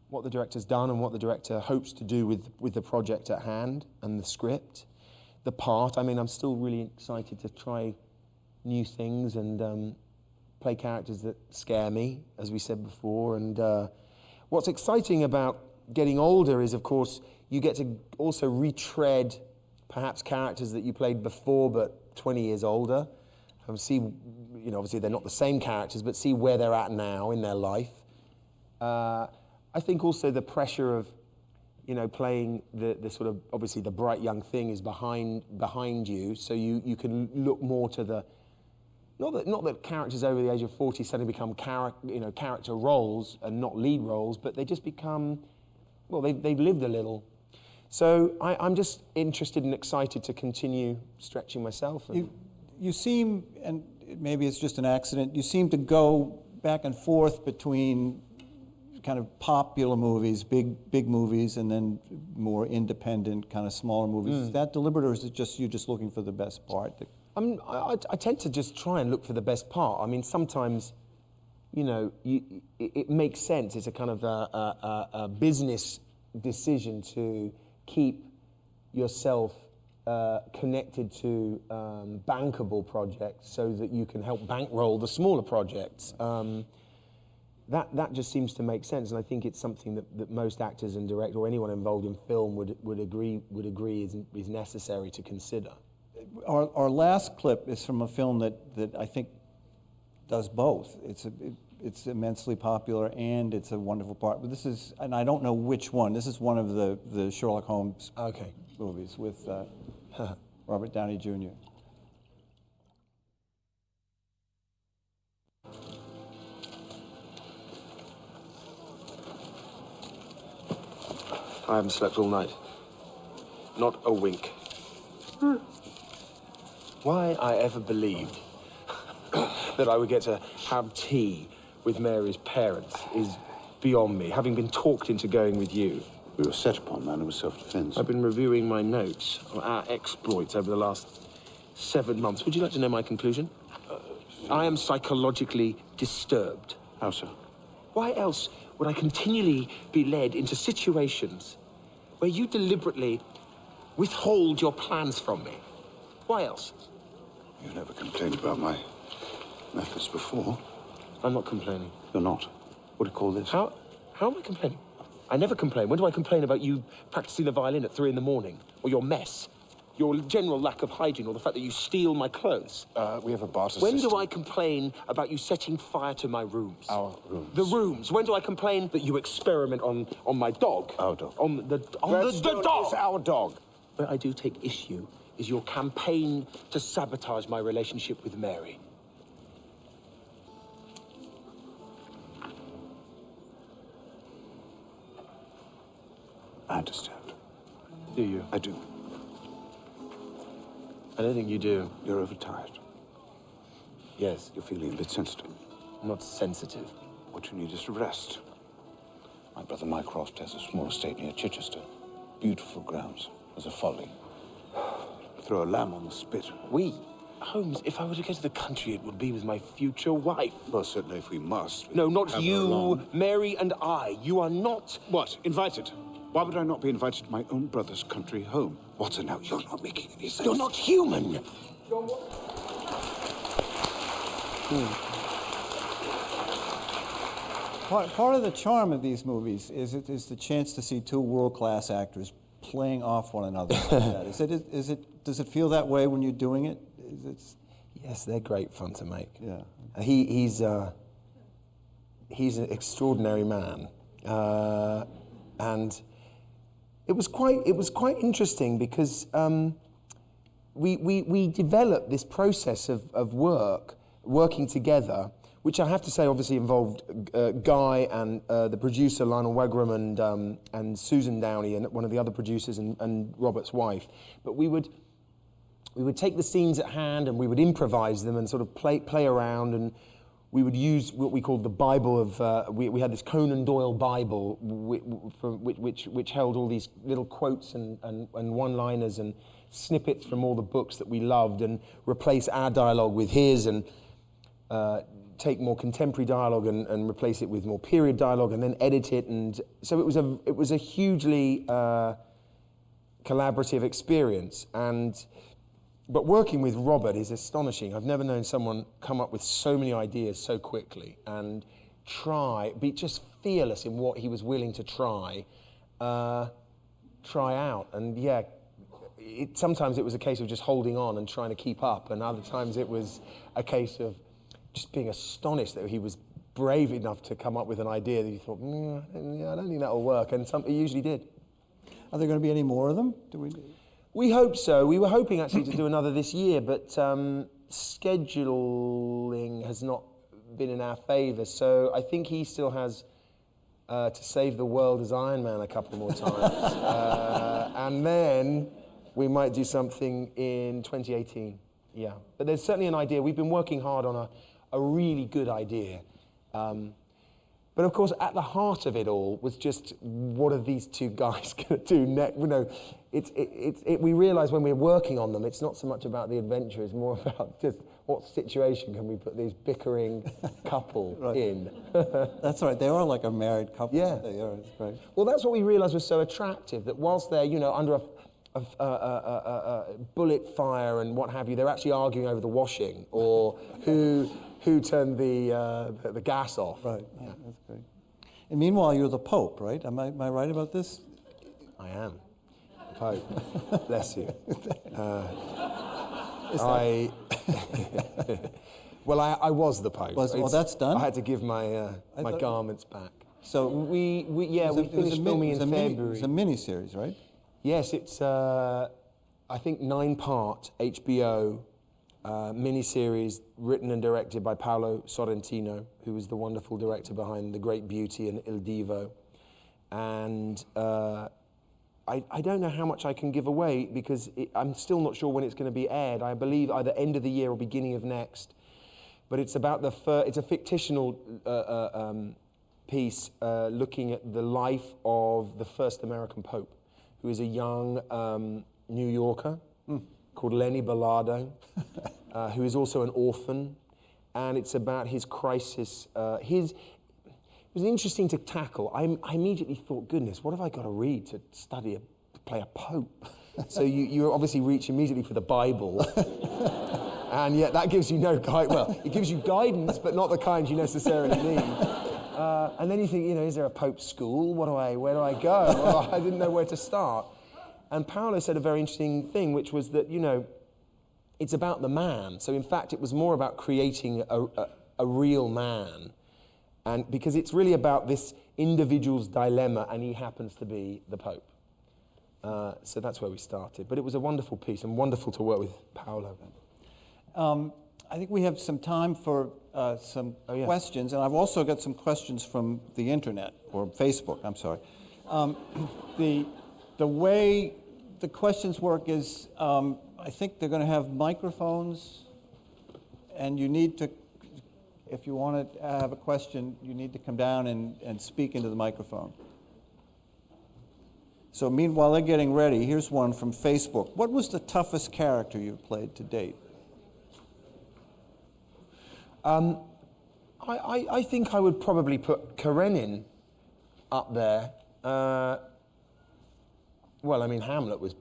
what the director's done and what the director hopes to do with the project at hand and the script, the part. I mean, I'm still really excited to try new things and play characters that scare me, as we said before. And what's exciting about getting older is, of course, you get to also retread perhaps characters that you played before but 20 years older. And see, obviously they're not the same characters, but see where they're at now in their life. I think also the pressure of, playing the sort of, obviously the bright young thing is behind you, so you can look more to the, not that characters over the age of 40 suddenly become character roles and not lead roles, but they just become, they've lived a little. So I'm just interested and excited to continue stretching myself. You seem, and maybe it's just an accident, you seem to go back and forth between kind of popular movies, big movies, and then more independent, kind of smaller movies. Is that deliberate, or is it just you just looking for the best part? I tend to just try and look for the best part. I mean, sometimes, it makes sense. It's a kind of a business decision to keep yourself connected to bankable projects so that you can help bankroll the smaller projects. That just seems to make sense, and I think it's something that most actors and directors or anyone involved in film would agree is necessary to consider. Our last clip is from a film that I think does both. It's immensely popular and it's a wonderful part. But this is, and I don't know which one. This is one of the Sherlock Holmes movies with Robert Downey Jr. I haven't slept all night. Not a wink. Why I ever believed that I would get to have tea with Mary's parents is beyond me, having been talked into going with you. We were set upon, man. It was self-defense. I've been reviewing my notes on our exploits over the last 7 months. Would you like to know my conclusion? I am psychologically disturbed. How so? Why else would I continually be led into situations where you deliberately withhold your plans from me? Why else? You've never complained about my methods before. I'm not complaining. You're not. What do you call this? How am I complaining? I never complain. When do I complain about you practicing the violin at 3 in the morning? Or your mess? Your general lack of hygiene, or the fact that you steal my clothes? We have a barter When system. do I complain about you setting fire to my rooms? Our rooms. The rooms. When do I complain that you experiment on my dog? Our dog. On the Redstone dog. is our dog. Where I do take issue is your campaign to sabotage my relationship with Mary. I understand. Do you? I do. I don't think you do. You're overtired. Yes. You're feeling a bit sensitive. I'm not sensitive. What you need is rest. My brother Mycroft has a small estate near Chichester. Beautiful grounds. There's a folly. Throw a lamb on the spit. Holmes, if I were to go to the country, it would be with my future wife. Well, certainly if we must. No, not have her you, along. Mary and I. You are not... What? Invited? Why would I not be invited to my own brother's country home? Watson, now, you're not making any sense. You're not human. Part of the charm of these movies is the chance to see two world-class actors playing off one another like that. Does it feel that way when you're doing it? Yes, they're great fun to make. Yeah. He's an extraordinary man, and it was quite interesting because we developed this process of working together, which I have to say obviously involved Guy and the producer Lionel Wagram and Susan Downey and one of the other producers and Robert's wife. But we would take the scenes at hand and we would improvise them and sort of play around, and we would use what we called the Bible of, we had this Conan Doyle Bible which held all these little quotes and one-liners and snippets from all the books that we loved, and replace our dialogue with his, and take more contemporary dialogue and replace it with more period dialogue, and then edit it. And so it was a hugely collaborative experience. But working with Robert is astonishing. I've never known someone come up with so many ideas so quickly and be just fearless in what he was willing to try out. And yeah, sometimes it was a case of just holding on and trying to keep up, and other times it was a case of just being astonished that he was brave enough to come up with an idea that you thought, I don't think that'll work, and it usually did. Are there going to be any more of them? We hope so. We were hoping actually to do another this year, but scheduling has not been in our favour. So I think he still has to save the world as Iron Man a couple more times. And then we might do something in 2018. Yeah. But there's certainly an idea. We've been working hard on a really good idea. But of course, at the heart of it all was just, what are these two guys going to do next? You know, we realise when we're working on them, it's not so much about the adventure, it's more about just what situation can we put these bickering couple in. That's right, they are like a married couple. Yeah. They are, it's great. Well, that's what we realised was so attractive, that whilst they're, under a bullet fire and what have you, they're actually arguing over the washing, or who turned the gas off. Right, yeah. That's great. And meanwhile, you're the Pope, right? Am I right about this? I am. Pope. Bless you. Well, I was the Pope. Well, that's done? I had to give my garments back. So we finished filming in February. It was a mini-series, right? Yes, it's I think 9-part HBO miniseries written and directed by Paolo Sorrentino, who was the wonderful director behind The Great Beauty and Il Divo. And I don't know how much I can give away, because I'm still not sure when it's going to be aired. I believe either end of the year or beginning of next. But it's about it's a fictional piece looking at the life of the first American Pope, who is a young New Yorker called Lenny Bellardo, who is also an orphan, and it's about his crisis. It was interesting to tackle. I immediately thought, goodness, what have I got to read to play a pope? So you obviously reach immediately for the Bible, and yet that gives you no guide. Well, it gives you guidance, but not the kind you necessarily need. And then you think, is there a Pope school? Where do I go? Well, I didn't know where to start. And Paolo said a very interesting thing, which was that, it's about the man. So in fact, it was more about creating a real man. And because it's really about this individual's dilemma, and he happens to be the Pope. So that's where we started. But it was a wonderful piece, and wonderful to work with Paolo. I think we have some time for some questions, and I've also got some questions from the internet, or Facebook, I'm sorry. The way the questions work is, I think they're going to have microphones, and you need to, if you want to have a question, you need to come down and speak into the microphone. So meanwhile they're getting ready, here's one from Facebook. What was the toughest character you've played to date? I think I would probably put Karenin up there. Well, I mean, Hamlet was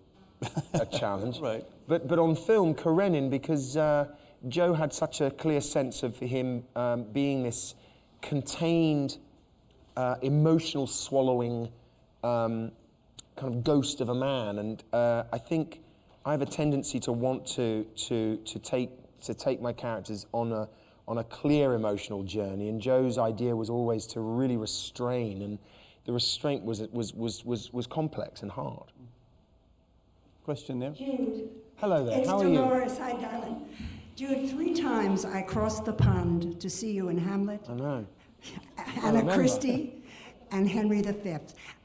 a challenge. Right. But on film, Karenin, because Joe had such a clear sense of him being this contained, emotional swallowing kind of ghost of a man, and I think I have a tendency to want to take my characters on a clear emotional journey, and Joe's idea was always to really restrain, and the restraint was complex and hard. Question there? Jude. Hello there, It's how are you? Dolores, hi darling. Jude, 3 times I crossed the pond to see you in Hamlet, I know. Anna Christie, and Henry V.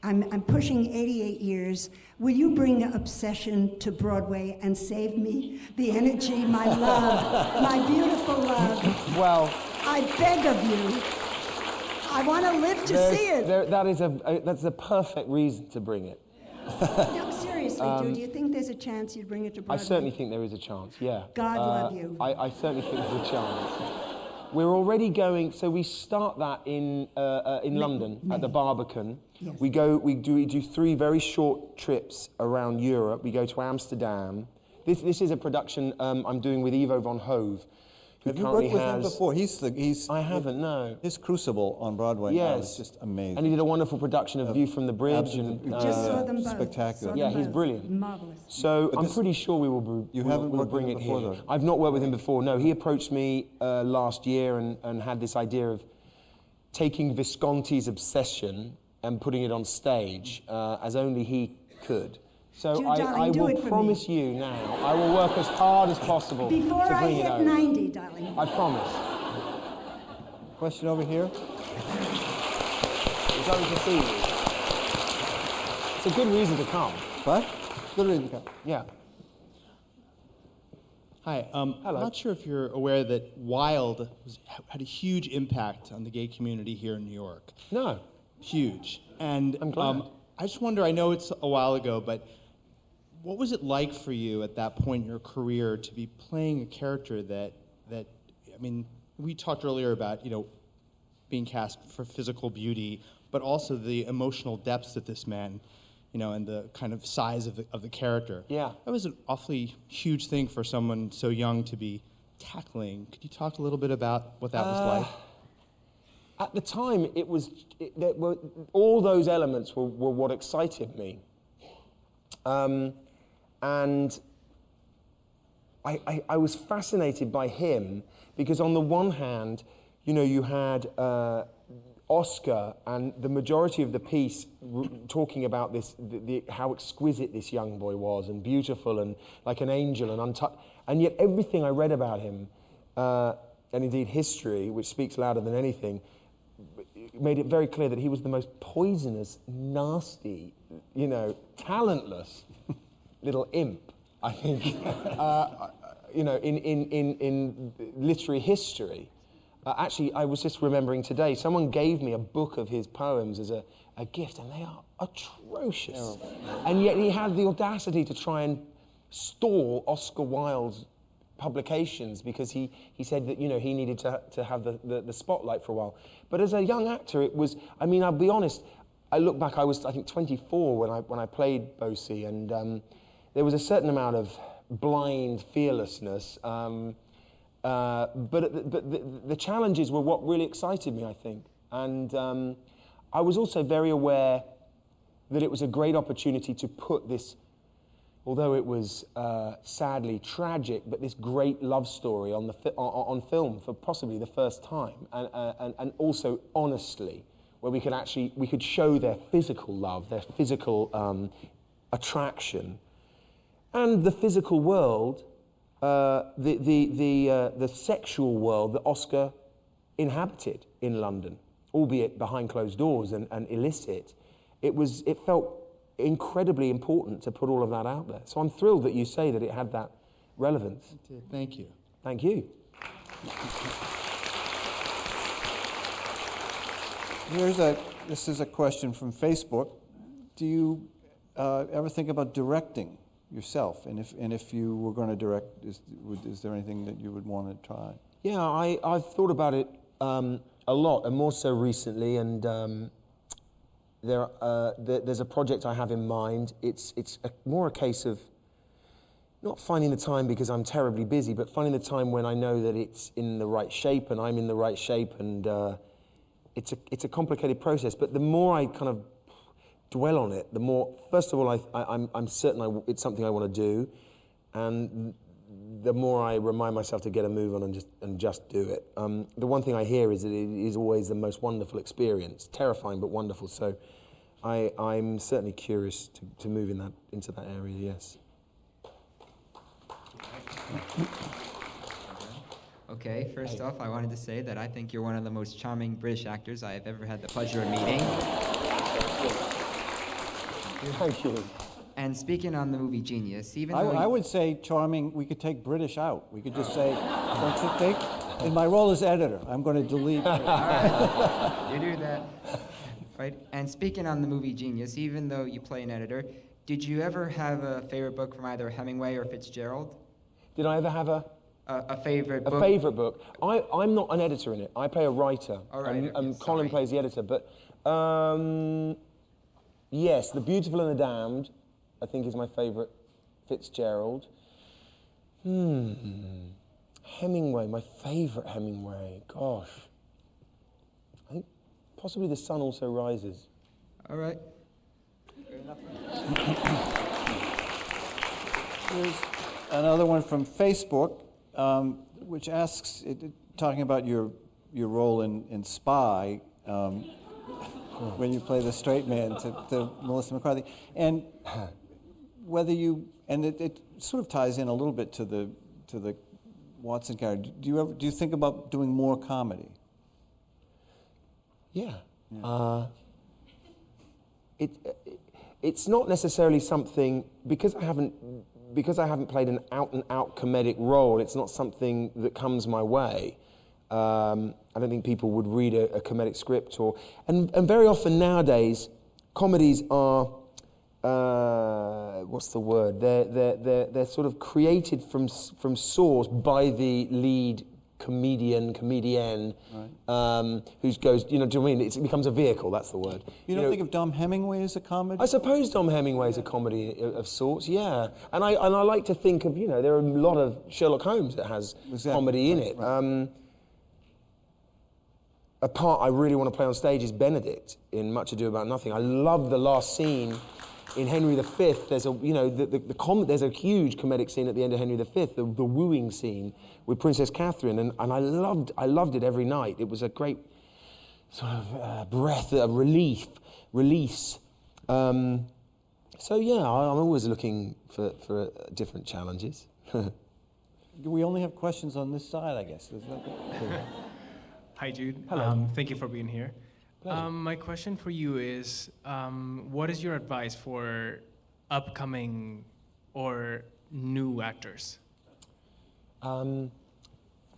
I'm pushing 88 years. Will you bring obsession to Broadway and save me the energy, my love, my beautiful love? Well, I beg of you. I want to live to see it. That's a perfect reason to bring it. No, seriously, Jude, do you think there's a chance you'd bring it to I Broadway? certainly think there is a chance, yeah. God love you. I certainly think there's a chance. We're already going, so we start that in London at the Barbican. Yes. We do 3 very short trips around Europe. We go to Amsterdam. This is a production I'm doing with Ivo von Hove, who Have you currently worked with him has... before? He's. I haven't, no. His Crucible on Broadway now Yes. is just amazing. And he did a wonderful production of View from the Bridge. Absolutely. And, Just saw them both. spectacular. Saw Yeah, them he's both. brilliant. Marvelous. So I'm this- pretty sure we will. haven't we'll worked with bring him it before, here. though? I've not worked with him before. No, he approached me last year and had this idea of taking Visconti's obsession and putting it on stage, as only he could. So Jude, I darling, do will it for me. promise you now, I will work as hard as possible Before to I bring it hit over. 90, darling. I promise. Question over here? We're going to see you. It's a good reason to come. What? Good reason. Yeah. Hi, I'm not sure if you're aware that Wild had a huge impact on the gay community here in New York. No. Huge. And I'm glad. I just wonder, I know it's a while ago, but what was it like for you at that point in your career to be playing a character that I mean, we talked earlier about, being cast for physical beauty, but also the emotional depths that this man, and the kind of size of the character. Yeah. That was an awfully huge thing for someone so young to be tackling. Could you talk a little bit about what that was like? At the time, all those elements were what excited me. And I was fascinated by him because on the one hand, you had Oscar and the majority of the piece talking about this, how exquisite this young boy was and beautiful and like an angel and untouched. And yet everything I read about him, and indeed history, which speaks louder than anything, made it very clear that he was the most poisonous, nasty, talentless little imp, I think, in literary history. Actually, I was just remembering today, someone gave me a book of his poems as a gift, and they are atrocious. And yet he had the audacity to try and stall Oscar Wilde's publications because he said that, he needed to have the spotlight for a while. But as a young actor, it was, I'll be honest, I look back, I was, I think, 24 when I played Bosie, and there was a certain amount of blind fearlessness, but the challenges were what really excited me, I think. And I was also very aware that it was a great opportunity to put this, although it was sadly tragic, but this great love story on film for possibly the first time, and also honestly, where we could show their physical love, their physical attraction, and the physical world, the sexual world that Oscar inhabited in London, albeit behind closed doors and illicit. it felt incredibly important to put all of that out there. So I'm thrilled that you say that it had that relevance. Thank you. Thank you. This is a question from Facebook. Do you ever think about directing yourself? And if you were going to direct, is there anything that you would want to try? Yeah, I've thought about it a lot, and more so recently. And there's a project I have in mind. It's more a case of not finding the time because I'm terribly busy, but finding the time when I know that it's in the right shape and I'm in the right shape, and it's a complicated process. But the more I kind of dwell on it, the more, first of all, I'm certain it's something I want to do, and the more I remind myself to get a move on and just do it. The one thing I hear is that it is always the most wonderful experience, terrifying but wonderful. So I'm certainly curious to move into that area. Yes. Okay, first off, I wanted to say that I think you're one of the most charming British actors I have ever had the pleasure of meeting. Thank you. And speaking on the movie Genius, even I though would say charming, we could take British out. We could just say, don't you think? In my role as editor, I'm going to delete. All right, you do that. Right, and speaking on the movie Genius, even though you play an editor, did you ever have a favorite book from either Hemingway or Fitzgerald? Did I ever have a favorite book? A favorite book. I'm not an editor in it. I play a writer. All right, and Colin plays the editor. But yes, The Beautiful and the Damned, I think, is my favorite Fitzgerald. Hemingway, my favorite Hemingway. Gosh. I think possibly The Sun Also Rises. All right. Here's another one from Facebook, which asks, talking about your role in Spy, when you play the straight man to Melissa McCarthy, and whether it sort of ties in a little bit to the Watson character. Do you think about doing more comedy? Yeah. It's not necessarily something, because I haven't played an out-and-out comedic role, it's not something that comes my way. I don't think people would read a comedic script, and very often nowadays, comedies are, what's the word? They're sort of created from source by the lead comedian, right. Who goes, do you know what I mean? It becomes a vehicle, that's the word. You don't think of Dom Hemingway as a comedy? I suppose Dom Hemingway is a comedy of sorts, yeah. And I like to think of, there are a lot of Sherlock Holmes that has comedy in it. Right. A part I really want to play on stage is Benedict in Much Ado About Nothing. I love the last scene in Henry V. There's there's a huge comedic scene at the end of Henry V, the wooing scene with Princess Catherine, and I loved it every night. It was a great sort of breath, release. So yeah, I'm always looking for different challenges. We only have questions on this side, I guess. Hi, Jude. Hello. Thank you for being here. My question for you is, what is your advice for upcoming or new actors? I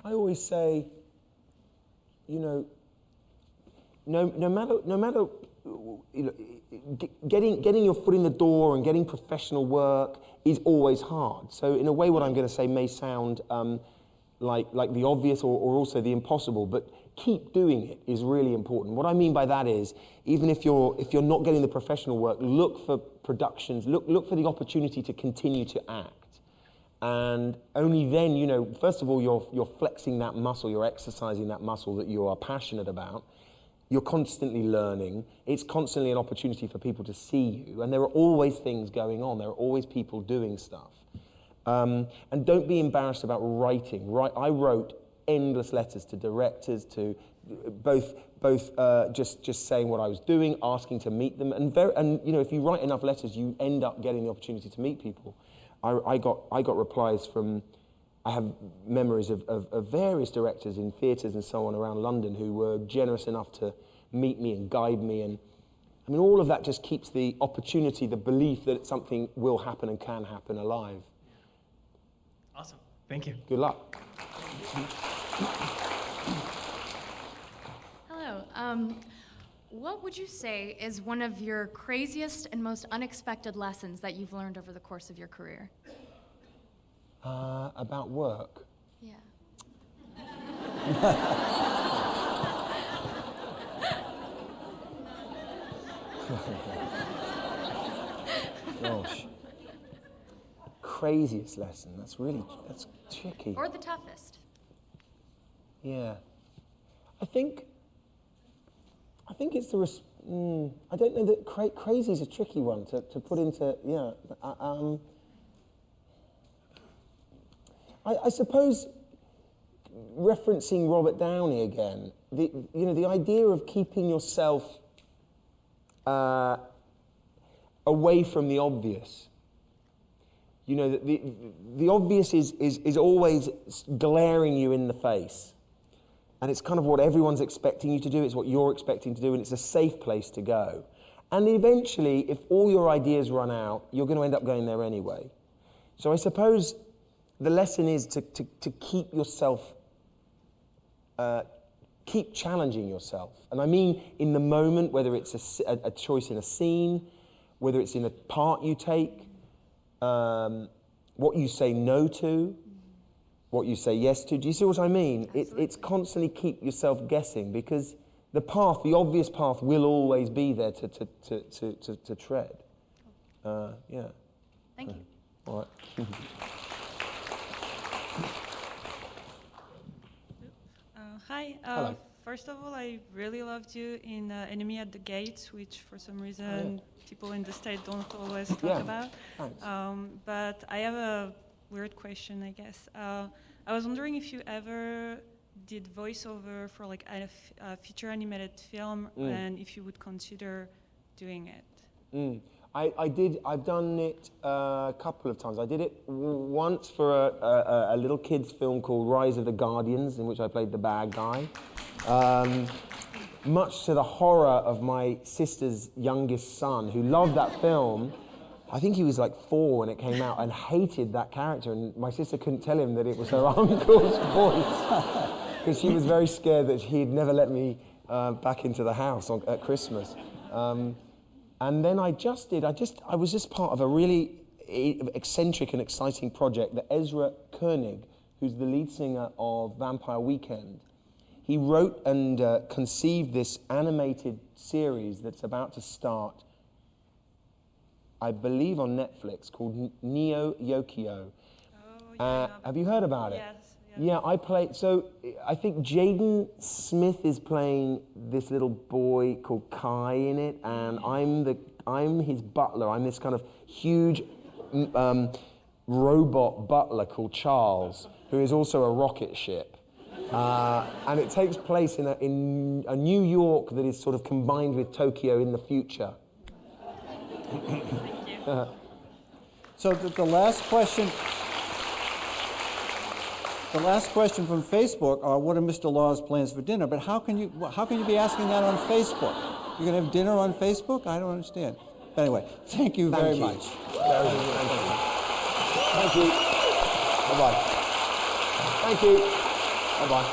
always say, no matter, getting your foot in the door and getting professional work is always hard. So in a way, what I'm going to say may sound like the obvious or also the impossible, but keep doing it is really important. What I mean by that is, even if you're not getting the professional work, look for productions, look for the opportunity to continue to act. And only then, first of all, you're flexing that muscle, you're exercising that muscle that you are passionate about. You're constantly learning. It's constantly an opportunity for people to see you. And there are always things going on. There are always people doing stuff. And don't be embarrassed about writing. I wrote endless letters to directors, to both just saying what I was doing, asking to meet them, and if you write enough letters, you end up getting the opportunity to meet people. I got replies from, I have memories of various directors in theatres and so on around London who were generous enough to meet me and guide me, and I mean, all of that just keeps the opportunity, the belief that something will happen and can happen alive. Awesome. Thank you. Good luck. Hello. What would you say is one of your craziest and most unexpected lessons that you've learned over the course of your career? About work. Yeah. Gosh. Craziest lesson. That's tricky. Or the toughest? Yeah. I think it's the, I don't know that crazy is a tricky one to put into, yeah. I suppose, referencing Robert Downey again, the idea of keeping yourself away from the obvious. You know, the obvious is always glaring you in the face. And it's kind of what everyone's expecting you to do, it's what you're expecting to do, and it's a safe place to go. And eventually, if all your ideas run out, you're going to end up going there anyway. So I suppose the lesson is to keep yourself, keep challenging yourself. And I mean in the moment, whether it's a choice in a scene, whether it's in a part you take, what you say no to, what you say yes to. Do you see what I mean? It's constantly keep yourself guessing, because the path, the obvious path, will always be there to tread. Yeah. Thank you. All right. Hi. Hello. First of all, I really loved you in Enemy at the Gates, which for some reason people in the States don't always talk about. Thanks. But I have a weird question, I guess. I was wondering if you ever did voiceover for like a feature animated film, and if you would consider doing it. I did. I've done it a couple of times. I did it once for a little kids film called Rise of the Guardians, in which I played the bad guy. Much to the horror of my sister's youngest son, who loved that film. I think he was like 4 when it came out and hated that character, and my sister couldn't tell him that it was her uncle's voice, because she was very scared that he'd never let me back into the house at Christmas. And then I was just part of a really eccentric and exciting project that Ezra Koenig, who's the lead singer of Vampire Weekend, he wrote and conceived this animated series that's about to start, I believe, on Netflix, called Neo Yokio. Have you heard about it? Yes. Yeah, I play. So I think Jaden Smith is playing this little boy called Kai in it, and I'm his butler. I'm this kind of huge robot butler called Charles, who is also a rocket ship. And it takes place in a New York that is sort of combined with Tokyo in the future. Thank you. So the last question. The last question from Facebook are, what are Mr. Law's plans for dinner? But how can you be asking that on Facebook? You're going to have dinner on Facebook? I don't understand. But anyway, thank you very much. Thank you. Bye-bye. Thank you. Bye-bye.